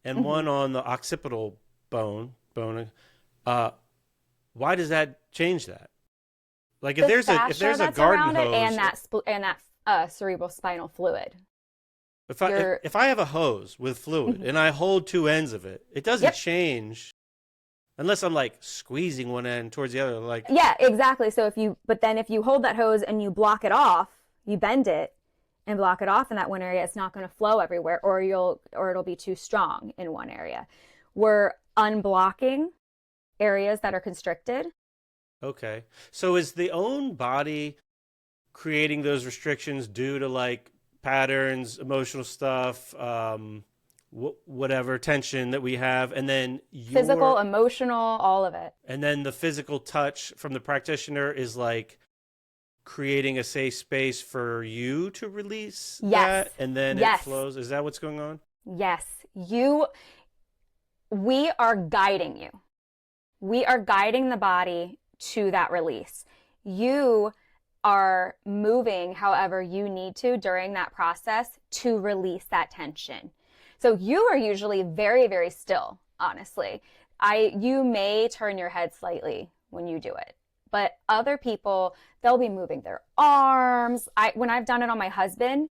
and one on the occipital bone, why does that change that? Like, if there's a garden hose and that cerebral spinal fluid. If I have a hose with fluid and I hold two ends of it, it doesn't change unless I'm like squeezing one end towards the other. Like, yeah, exactly. So if you hold that hose and you block it off, you bend it and block it off in that one area, it's not going to flow everywhere, or it'll be too strong in one area. We're unblocking areas that are constricted. Okay. So is the own body creating those restrictions due to like patterns, emotional stuff, whatever tension that we have, and then physical, emotional, all of it. And then the physical touch from the practitioner is like creating a safe space for you to release that, and then it flows. Is that what's going on? Yes. We are guiding you. We are guiding the body to that release. You are moving however you need to during that process to release that tension. So you are usually very, very still, honestly. You may turn your head slightly when you do it, but other people, they'll be moving their arms. When I've done it on my husband,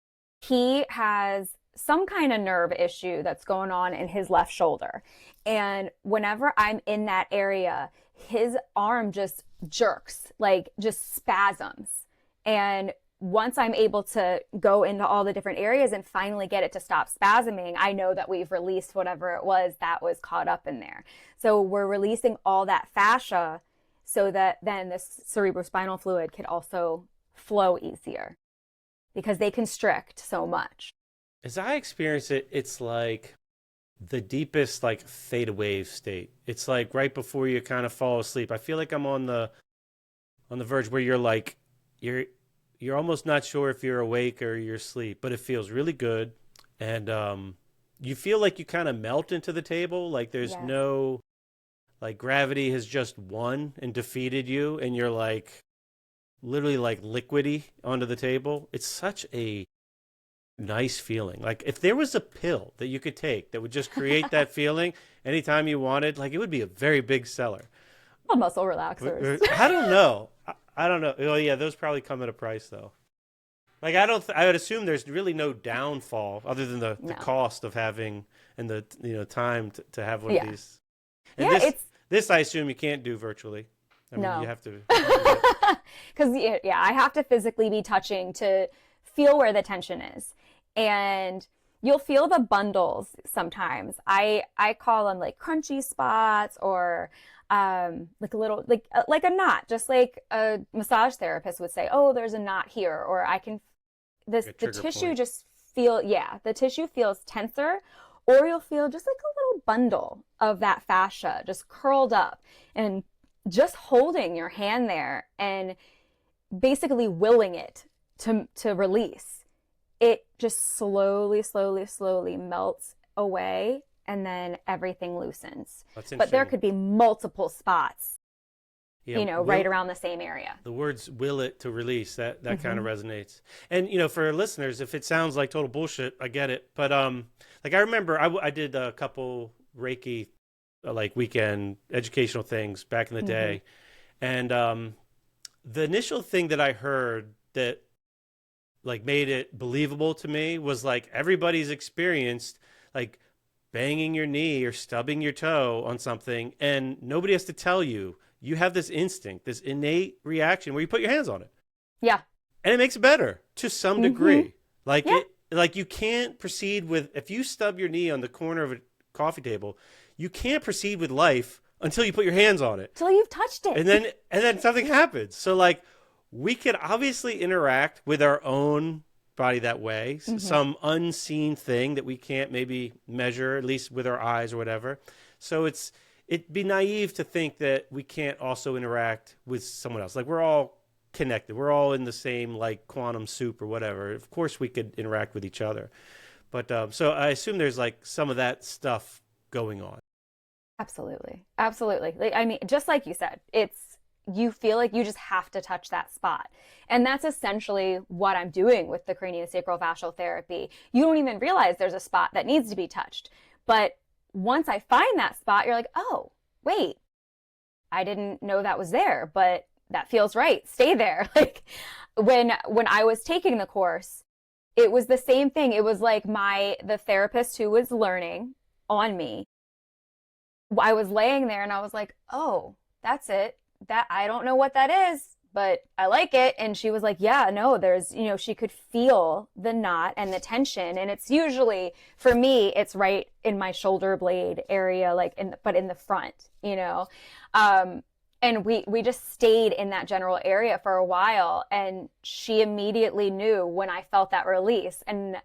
he has some kind of nerve issue that's going on in his left shoulder. And whenever I'm in that area, his arm just jerks, like just spasms. And once I'm able to go into all the different areas and finally get it to stop spasming, I know that we've released whatever it was that was caught up in there. So we're releasing all that fascia so that then this cerebrospinal fluid could also flow easier because they constrict so much. As I experience it, it's like the deepest like theta wave state. It's like right before you kind of fall asleep. I feel like I'm on the verge where you're like you're almost not sure if you're awake or you're asleep, but it feels really good. And you feel like you kind of melt into the table, like there's no, like gravity has just won and defeated you, and you're like literally like liquidy onto the table. It's such a nice feeling. Like if there was a pill that you could take that would just create that feeling anytime you wanted, like it would be a very big seller. Well, muscle relaxers. I don't know. I don't know. Oh yeah, those probably come at a price though. Like I would assume there's really no downfall other than the cost of having and the time to have one of these. And this I assume you can't do virtually. I mean, you have to. Because I have to physically be touching to feel where the tension is, and you'll feel the bundles sometimes. I call them like crunchy spots or like a little like a knot, just like a massage therapist would say, oh, there's a knot here, or I can the tissue point. Just feel the tissue feels tenser, or you'll feel just like a little bundle of that fascia just curled up, and just holding your hand there and basically willing it to release, it just slowly melts away, and then everything loosens. But there could be multiple spots, right around the same area. The words "will it" to release, that kind of resonates. And for listeners, if it sounds like total bullshit, I get it. But like I remember I did a couple Reiki like weekend educational things back in the day, and the initial thing that I heard that like made it believable to me was like everybody's experienced like banging your knee or stubbing your toe on something, and nobody has to tell you you have this instinct, this innate reaction where you put your hands on it. Yeah. And it makes it better to some degree. Like Yeah. like you can't proceed with, if you stub your knee on the corner of a coffee table, you can't proceed with life until you put your hands on it. Till you've touched it. And then something happens. So like we could obviously interact with our own body that way, some unseen thing that we can't maybe measure, at least with our eyes or whatever. So it'd be naive to think that we can't also interact with someone else. Like we're all connected. We're all in the same like quantum soup or whatever. Of course we could interact with each other. But so I assume there's like some of that stuff going on. Absolutely. Absolutely. Like, I mean, just like you said, you feel like you just have to touch that spot. And that's essentially what I'm doing with the craniosacral fascial therapy. You don't even realize there's a spot that needs to be touched. But once I find that spot, you're like, oh, wait, I didn't know that was there, but that feels right. Stay there. Like when I was taking the course, it was the same thing. It was like the therapist who was learning on me. I was laying there and I was like, oh, that's it. That I don't know what that is, but I like it. And she was like, yeah, no, there's, she could feel the knot and the tension. And it's usually, for me, it's right in my shoulder blade area, but in the front, and we just stayed in that general area for a while. And she immediately knew when I felt that release. And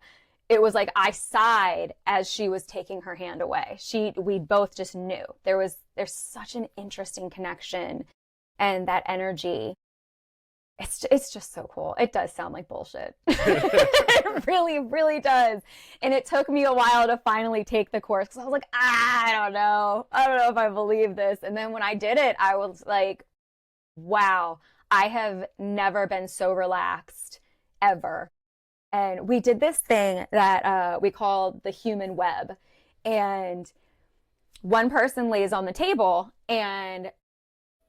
it was like I sighed as she was taking her hand away. We both just knew there's such an interesting connection, and that energy. It's just so cool. It does sound like bullshit. It really, really does. And it took me a while to finally take the course because I was like, I don't know if I believe this. And then when I did it, I was like, wow, I have never been so relaxed ever. And we did this thing that we called the human web. And one person lays on the table and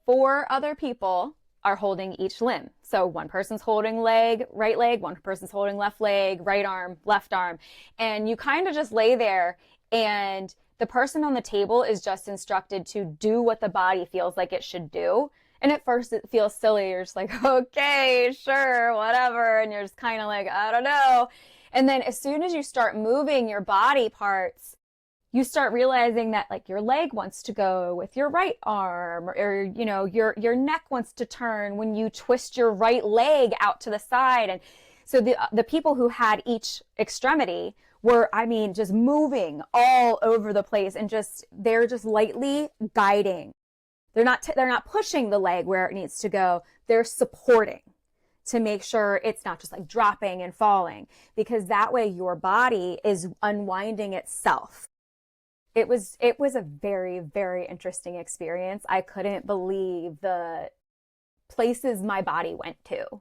4 other people are holding each limb. So one person's holding right leg, one person's holding left leg, right arm, left arm. And you kind of just lay there, and the person on the table is just instructed to do what the body feels like it should do. And at first it feels silly. You're just like, okay, sure, whatever. And you're just kind of like, I don't know. And then as soon as you start moving your body parts, you start realizing that like your leg wants to go with your right arm, or your neck wants to turn when you twist your right leg out to the side. And so the people who had each extremity were, just moving all over the place, and they're just lightly guiding. They're not pushing the leg where it needs to go. They're supporting to make sure it's not just like dropping and falling, because that way your body is unwinding itself. It was a very, very interesting experience. I couldn't believe the places my body went to.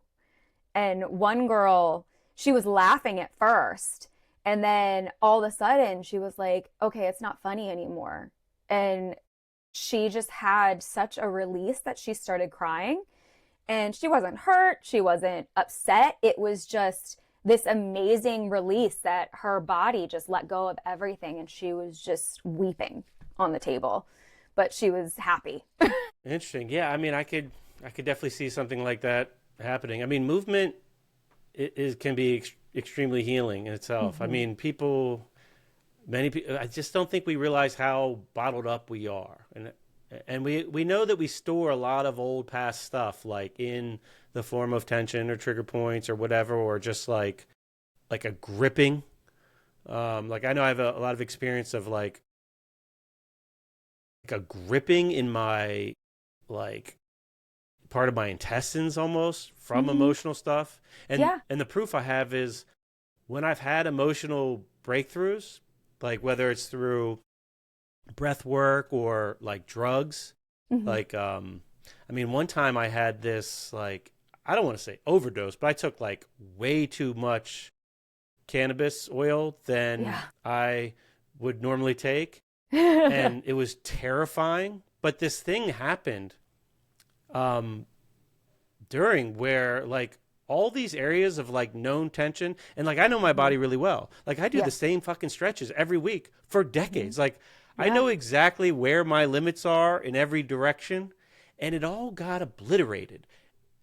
And one girl, she was laughing at first, and then all of a sudden she was like, okay, it's not funny anymore. And she just had such a release that she started crying, and she wasn't hurt. She wasn't upset. It was just this amazing release that her body just let go of everything, and she was just weeping on the table, but she was happy. Interesting. Yeah, I could definitely see something like that happening. Movement can be extremely healing in itself. Mm-hmm. Many people, I just don't think we realize how bottled up we are, and we know that we store a lot of old past stuff, like in the form of tension or trigger points or whatever, or just like a gripping. Like I know I have a lot of experience of like a gripping in my like part of my intestines almost from emotional stuff. And the proof I have is when I've had emotional breakthroughs, like whether it's through breath work or like drugs, like one time I had this, like, I don't want to say overdose, but I took like way too much cannabis oil than I would normally take. And it was terrifying. But this thing happened during where like all these areas of like known tension, and like I know my body really well. Like I do the same fucking stretches every week for decades. Like I know exactly where my limits are in every direction. and it all got obliterated.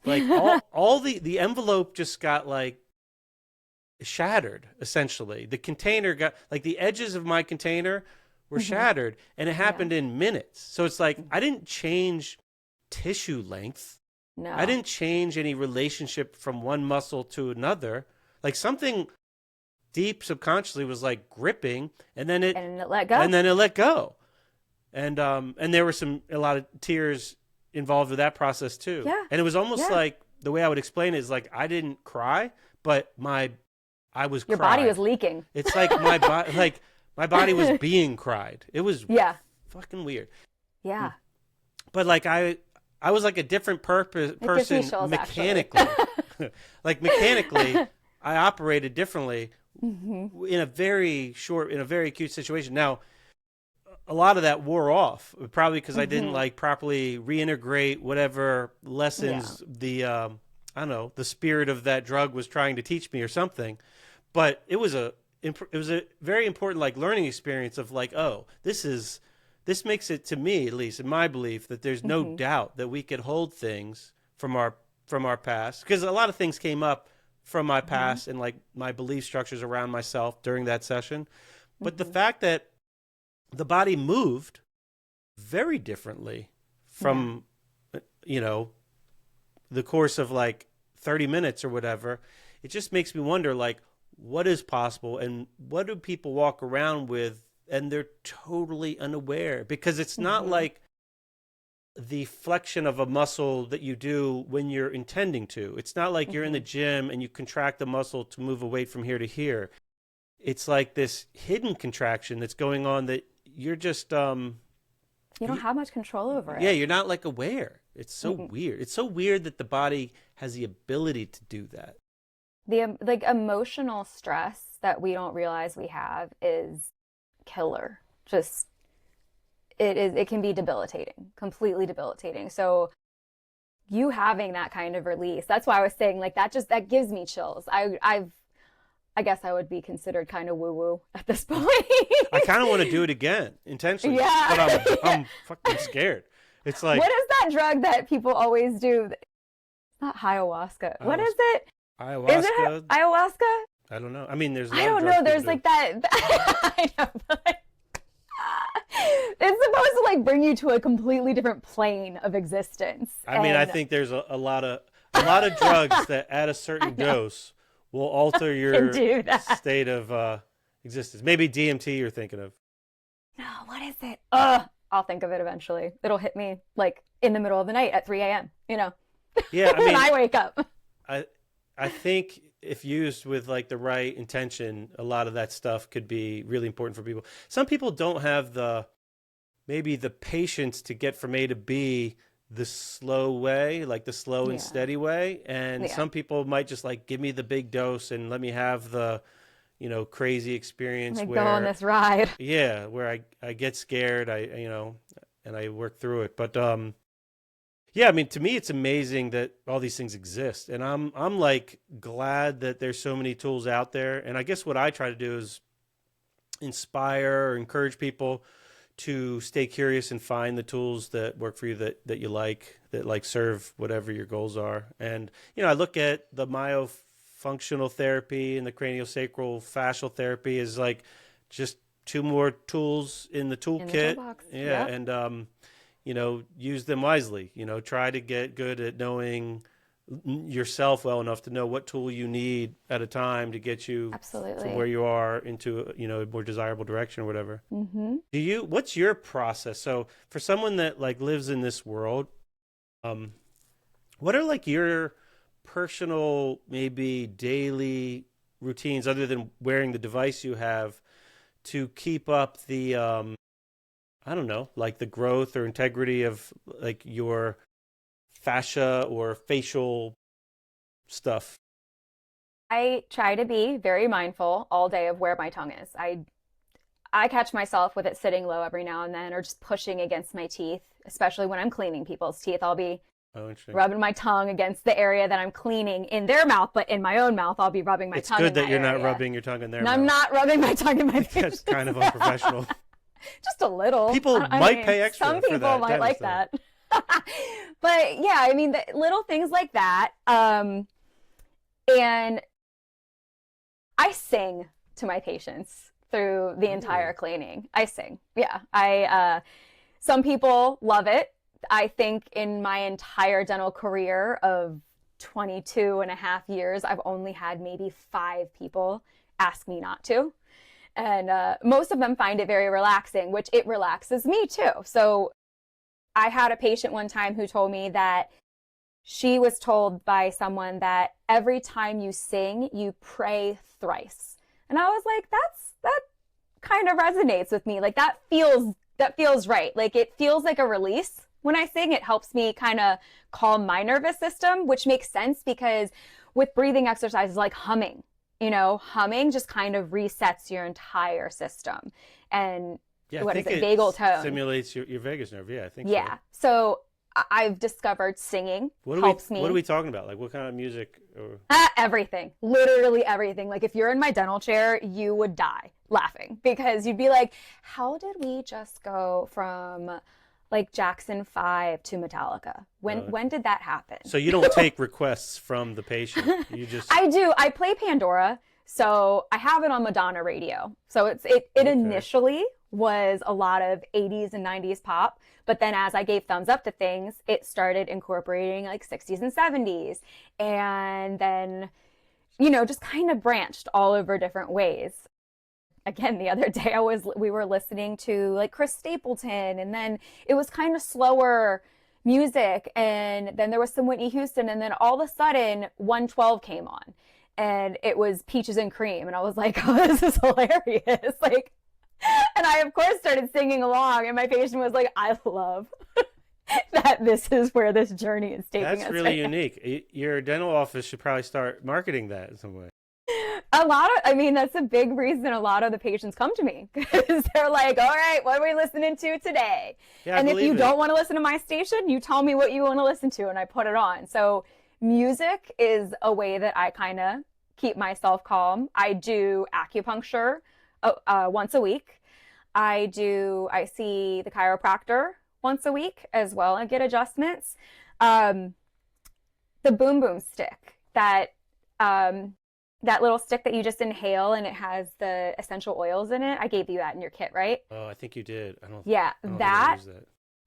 Like all the envelope just got like shattered, essentially. The container got, like, the edges of my container were shattered, and it happened in minutes. So it's like, I didn't change tissue length. No. I didn't change any relationship from one muscle to another. Like, something deep subconsciously was like gripping, and then it let go. And then it let go. And there were a lot of tears involved with that process too. Yeah. And it was almost like, the way I would explain it is like, I didn't cry, but I was Your cried. body was leaking. It's like my body was being cried. It was fucking weird. Yeah. But like I was like a different person mechanically. Like mechanically, I operated differently in a very acute situation. Now, a lot of that wore off, probably because I didn't like properly reintegrate whatever lessons the I don't know, the spirit of that drug was trying to teach me or something. But it was a very important like learning experience of like, oh, this makes it, to me at least in my belief, that there's no doubt that we could hold things from our past, because a lot of things came up from my past and like my belief structures around myself during that session. But the fact that the body moved very differently from the course of like 30 minutes or whatever, it just makes me wonder, like, what is possible and what do people walk around with and they're totally unaware? Because it's not like the flexion of a muscle that you do when you're intending to. It's not like you're in the gym and you contract the muscle to move a weight from here to here. It's like this hidden contraction that's going on that you're just you don't have much control over it. Yeah, you're not like aware. It's so weird. It's so weird that the body has the ability to do that. The like emotional stress that we don't realize we have is killer. Just it can be debilitating, completely debilitating. So you having that kind of release, that's why I was saying like that gives me chills. I guess I would be considered kind of woo-woo at this point. I kind of want to do it again intentionally, but I'm fucking scared. It's like, what is that drug that people always do? It's not ayahuasca. What is it? Ayahuasca? Is it ayahuasca? I don't know. I mean, there's. I don't know. There's like that. I know, but it's supposed to like bring you to a completely different plane of existence. I mean, I think there's a lot of drugs that at a certain dose will alter your state of existence. Maybe DMT you're thinking of. No, what is it? I'll think of it eventually. It'll hit me like in the middle of the night at 3 a.m., you know? Yeah, I mean, when I wake up. I think if used with like the right intention, a lot of that stuff could be really important for people. Some people don't have maybe the patience to get from A to B the slow way, like the slow and steady way. And some people might just like, give me the big dose and let me have the, crazy experience like where go on this ride. Yeah, where I get scared, and I work through it. But yeah, I mean, to me, it's amazing that all these things exist, and I'm like glad that there's so many tools out there. And I guess what I try to do is inspire or encourage people to stay curious and find the tools that work for you, that you like, that like serve whatever your goals are. And I look at the myofunctional therapy and the craniosacral fascial therapy as like just two more tools in the toolkit. Yeah, yep. And use them wisely. Try to get good at knowing yourself well enough to know what tool you need at a time to get you from where you are into a more desirable direction or whatever. What's your process? So for someone that like lives in this world, what are like your personal, maybe daily routines other than wearing the device you have to keep up the I don't know, like the growth or integrity of like your fascia or facial stuff? I try to be very mindful all day of where my tongue is. I catch myself with it sitting low every now and then, or just pushing against my teeth, especially when I'm cleaning people's teeth. I'll be rubbing my tongue against the area that I'm cleaning in their mouth, but in my own mouth, I'll be rubbing my tongue in that area. It's good that you're not rubbing your tongue in their mouth. I'm not rubbing my tongue in my face. That's kind of unprofessional. Just a little. People might pay extra. Some people for that might like that. But yeah, I mean, the little things like that. And I sing to my patients through the entire Really? cleaning. I sing. Yeah. Some people love it. I think in my entire dental career of 22 and a half years, I've only had maybe 5 people ask me not to. And most of them find it very relaxing, which it relaxes me too. So I had a patient one time who told me that she was told by someone that every time you sing, you pray thrice. And I was like, that kind of resonates with me. Like that feels right. Like it feels like a release. When I sing, it helps me kind of calm my nervous system, which makes sense because with breathing exercises like humming, humming just kind of resets your entire system. And Yeah, I what is think it? it Vagal tone. stimulates your vagus nerve. Yeah, I think so. Yeah. So I've discovered singing What are we helps what are me. we talking about? Like what kind of music or Everything, literally everything. Like if you're in my dental chair, you would die laughing because you'd be like, how did we just go from like Jackson 5 to Metallica? When okay. did that happen? So you don't take requests from the patient. You just I do. I play Pandora, so I have it on Madonna radio. So it okay. initially was a lot of 80s and 90s pop, but then as I gave thumbs up to things, it started incorporating like 60s and 70s, and then just kind of branched all over different ways. Again, the other day we were listening to like Chris Stapleton, and then it was kind of slower music, and then there was some Whitney Houston, and then all of a sudden 112 came on, and it was Peaches and Cream, and I was like, oh, this is hilarious. Like, and I of course started singing along, and my patient was like, I love that this is where this journey is taking That's us really right now. unique. Your dental office should probably start marketing that in some way. I mean, that's a big reason a lot of the patients come to me because they're like, all right, what are we listening to today? Yeah, I And if you believe it. don't want to listen to my station, you tell me what you want to listen to and I put it on. So music is a way that I kind of keep myself calm. I do acupuncture once a week. I see the chiropractor once a week as well and get adjustments. Um, the boom boom stick um, that little stick that you just inhale and it has the essential oils in it. I gave you that in your kit, right? Oh, I think you did. Yeah, I don't think I that used that.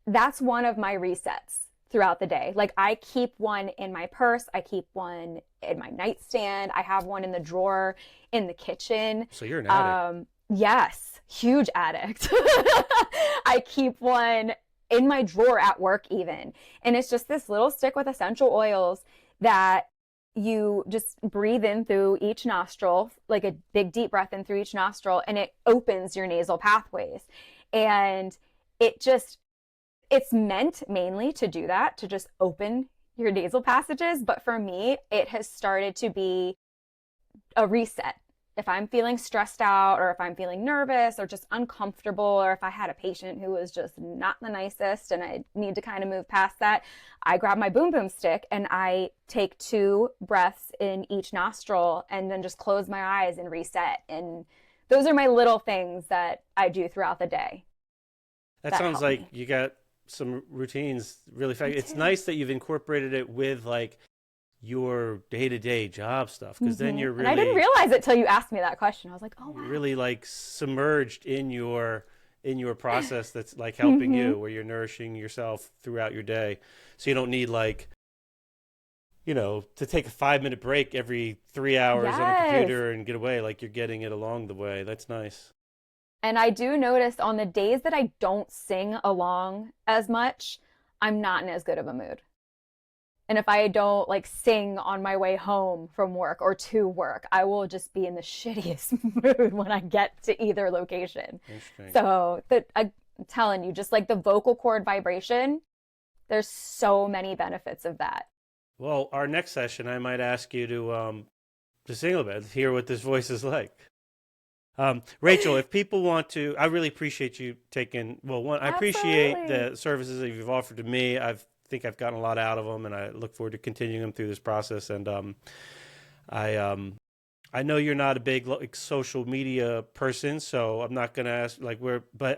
that's one of my resets throughout the day. Like I keep one in my purse, I keep one in my nightstand, I have one in the drawer in the kitchen. So you're an addict. Yes, huge addict. I keep one in my drawer at work even. And it's just this little stick with essential oils that you just breathe in through each nostril, like a big deep breath in through each nostril, and it opens your nasal pathways. And it just, it's meant mainly to do that, to just open your nasal passages. But for me, it has started to be a reset. If I'm feeling stressed out or if I'm feeling nervous or just uncomfortable or if I had a patient who was just not the nicest and I need to kind of move past that, I grab my boom boom stick and I take 2 breaths in each nostril and then just close my eyes and reset. And those are my little things that I do throughout the day That that sounds help like me. you got some routines really I fast. It's do. nice that you've incorporated it with like your day-to-day job stuff because then And I didn't realize it till you asked me that question. I was like, oh, you're wow. really like submerged in your process that's like helping Mm-hmm. you where you're nourishing yourself throughout your day. So you don't need like to take a 5 minute break every 3 hours on a Yes. computer and get away. Like you're getting it along the way. That's nice. And I do notice on the days that I don't sing along as much, I'm not in as good of a mood. And if I don't like sing on my way home from work or to work, I will just be in the shittiest mood when I get to either location. Interesting. So I'm telling you, just like the vocal cord vibration, there's so many benefits of that. Well, our next session, I might ask you to sing a bit, hear what this voice is like. Rachel, if people want to, I really appreciate you taking. Well, one, I appreciate Absolutely. the services that you've offered to me. Think I've gotten a lot out of them, and I look forward to continuing them through this process. And I I know you're not a big like social media person, so I'm not gonna ask like where, but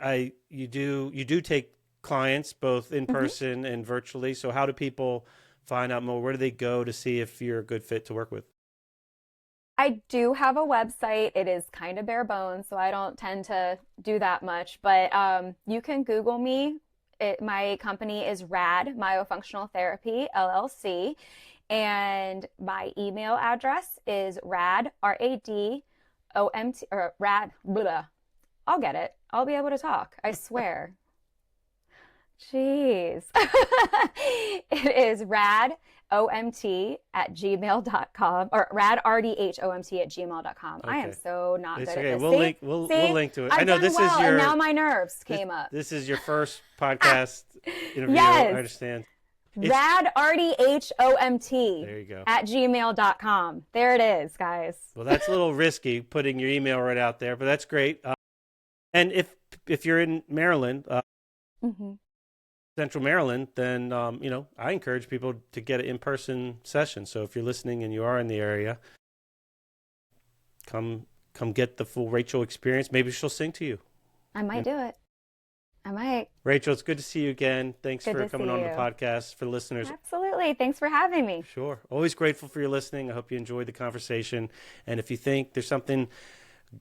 you do take clients, both in Mm-hmm. person and virtually. So how do people find out more? Where do they go to see if you're a good fit to work with? I do have a website. It is kind of bare bones, so I don't tend to do that much. But you can Google me. My company is R.A.D, Myofunctional Therapy, LLC. And my email address is rad, R-A-D-O-M-T, or rad, blah. I'll get it. I'll be able to talk. I swear. Jeez. It is radomt@gmail.com or radrdhomt@gmail.com. I am Okay. so not It's good at okay. this. We'll See? link. We'll See? link to it. I I've know done this well, is and your now my nerves this, came up. this is your first podcast interview. I Yes. understand. It's radrdhomt there you go. at gmail.com. There it is, guys. Well, that's a little risky putting your email right out there, but that's great. And if you're in Maryland, Mm-hmm. Central Maryland, then I encourage people to get an in-person session. So if you're listening and you are in the area, come get the full Rachael experience. Maybe she'll sing to you. I might do it. I might. Rachael, it's good to see you again. Thanks Good for to coming see on the you. podcast. For listeners, Absolutely. Thanks for having me. sure. Always grateful for your listening. I hope you enjoyed the conversation. And if you think there's something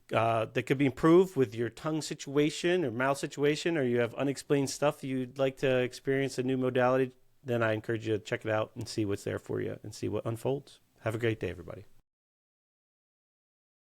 that could be improved with your tongue situation or mouth situation, or you have unexplained stuff you'd like to experience a new modality, then I encourage you to check it out and see what's there for you and see what unfolds. Have a great day, everybody.